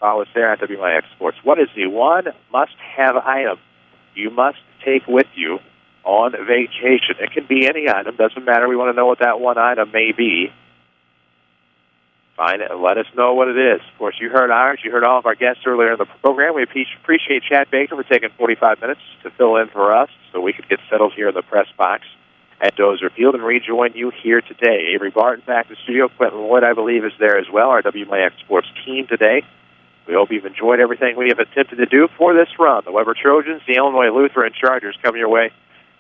Follow us there at WMIX Sports. What is the one must-have item you must take with you on vacation? It can be any item. Doesn't matter. We want to know what that one item may be. Find it and let us know what it is. Of course, you heard ours. You heard all of our guests earlier in the program. We appreciate Chad Baker for taking 45 minutes to fill in for us so we could get settled here in the press box at Dozer Field and rejoin you here today. Avery Barton back in the studio. Quentin Wood, I believe, is there as well, our WMIX Sports team today. We hope you've enjoyed everything we have attempted to do for this run. The Weber Trojans, the Illinois Lutheran Chargers coming your way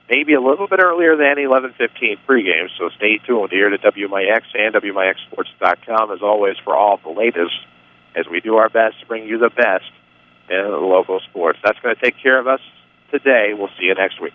maybe a little bit earlier than 11:15 pregame, so stay tuned here to WMIX and WMIXsports.com, as always, for all the latest as we do our best to bring you the best in local sports. That's going to take care of us today. We'll see you next week.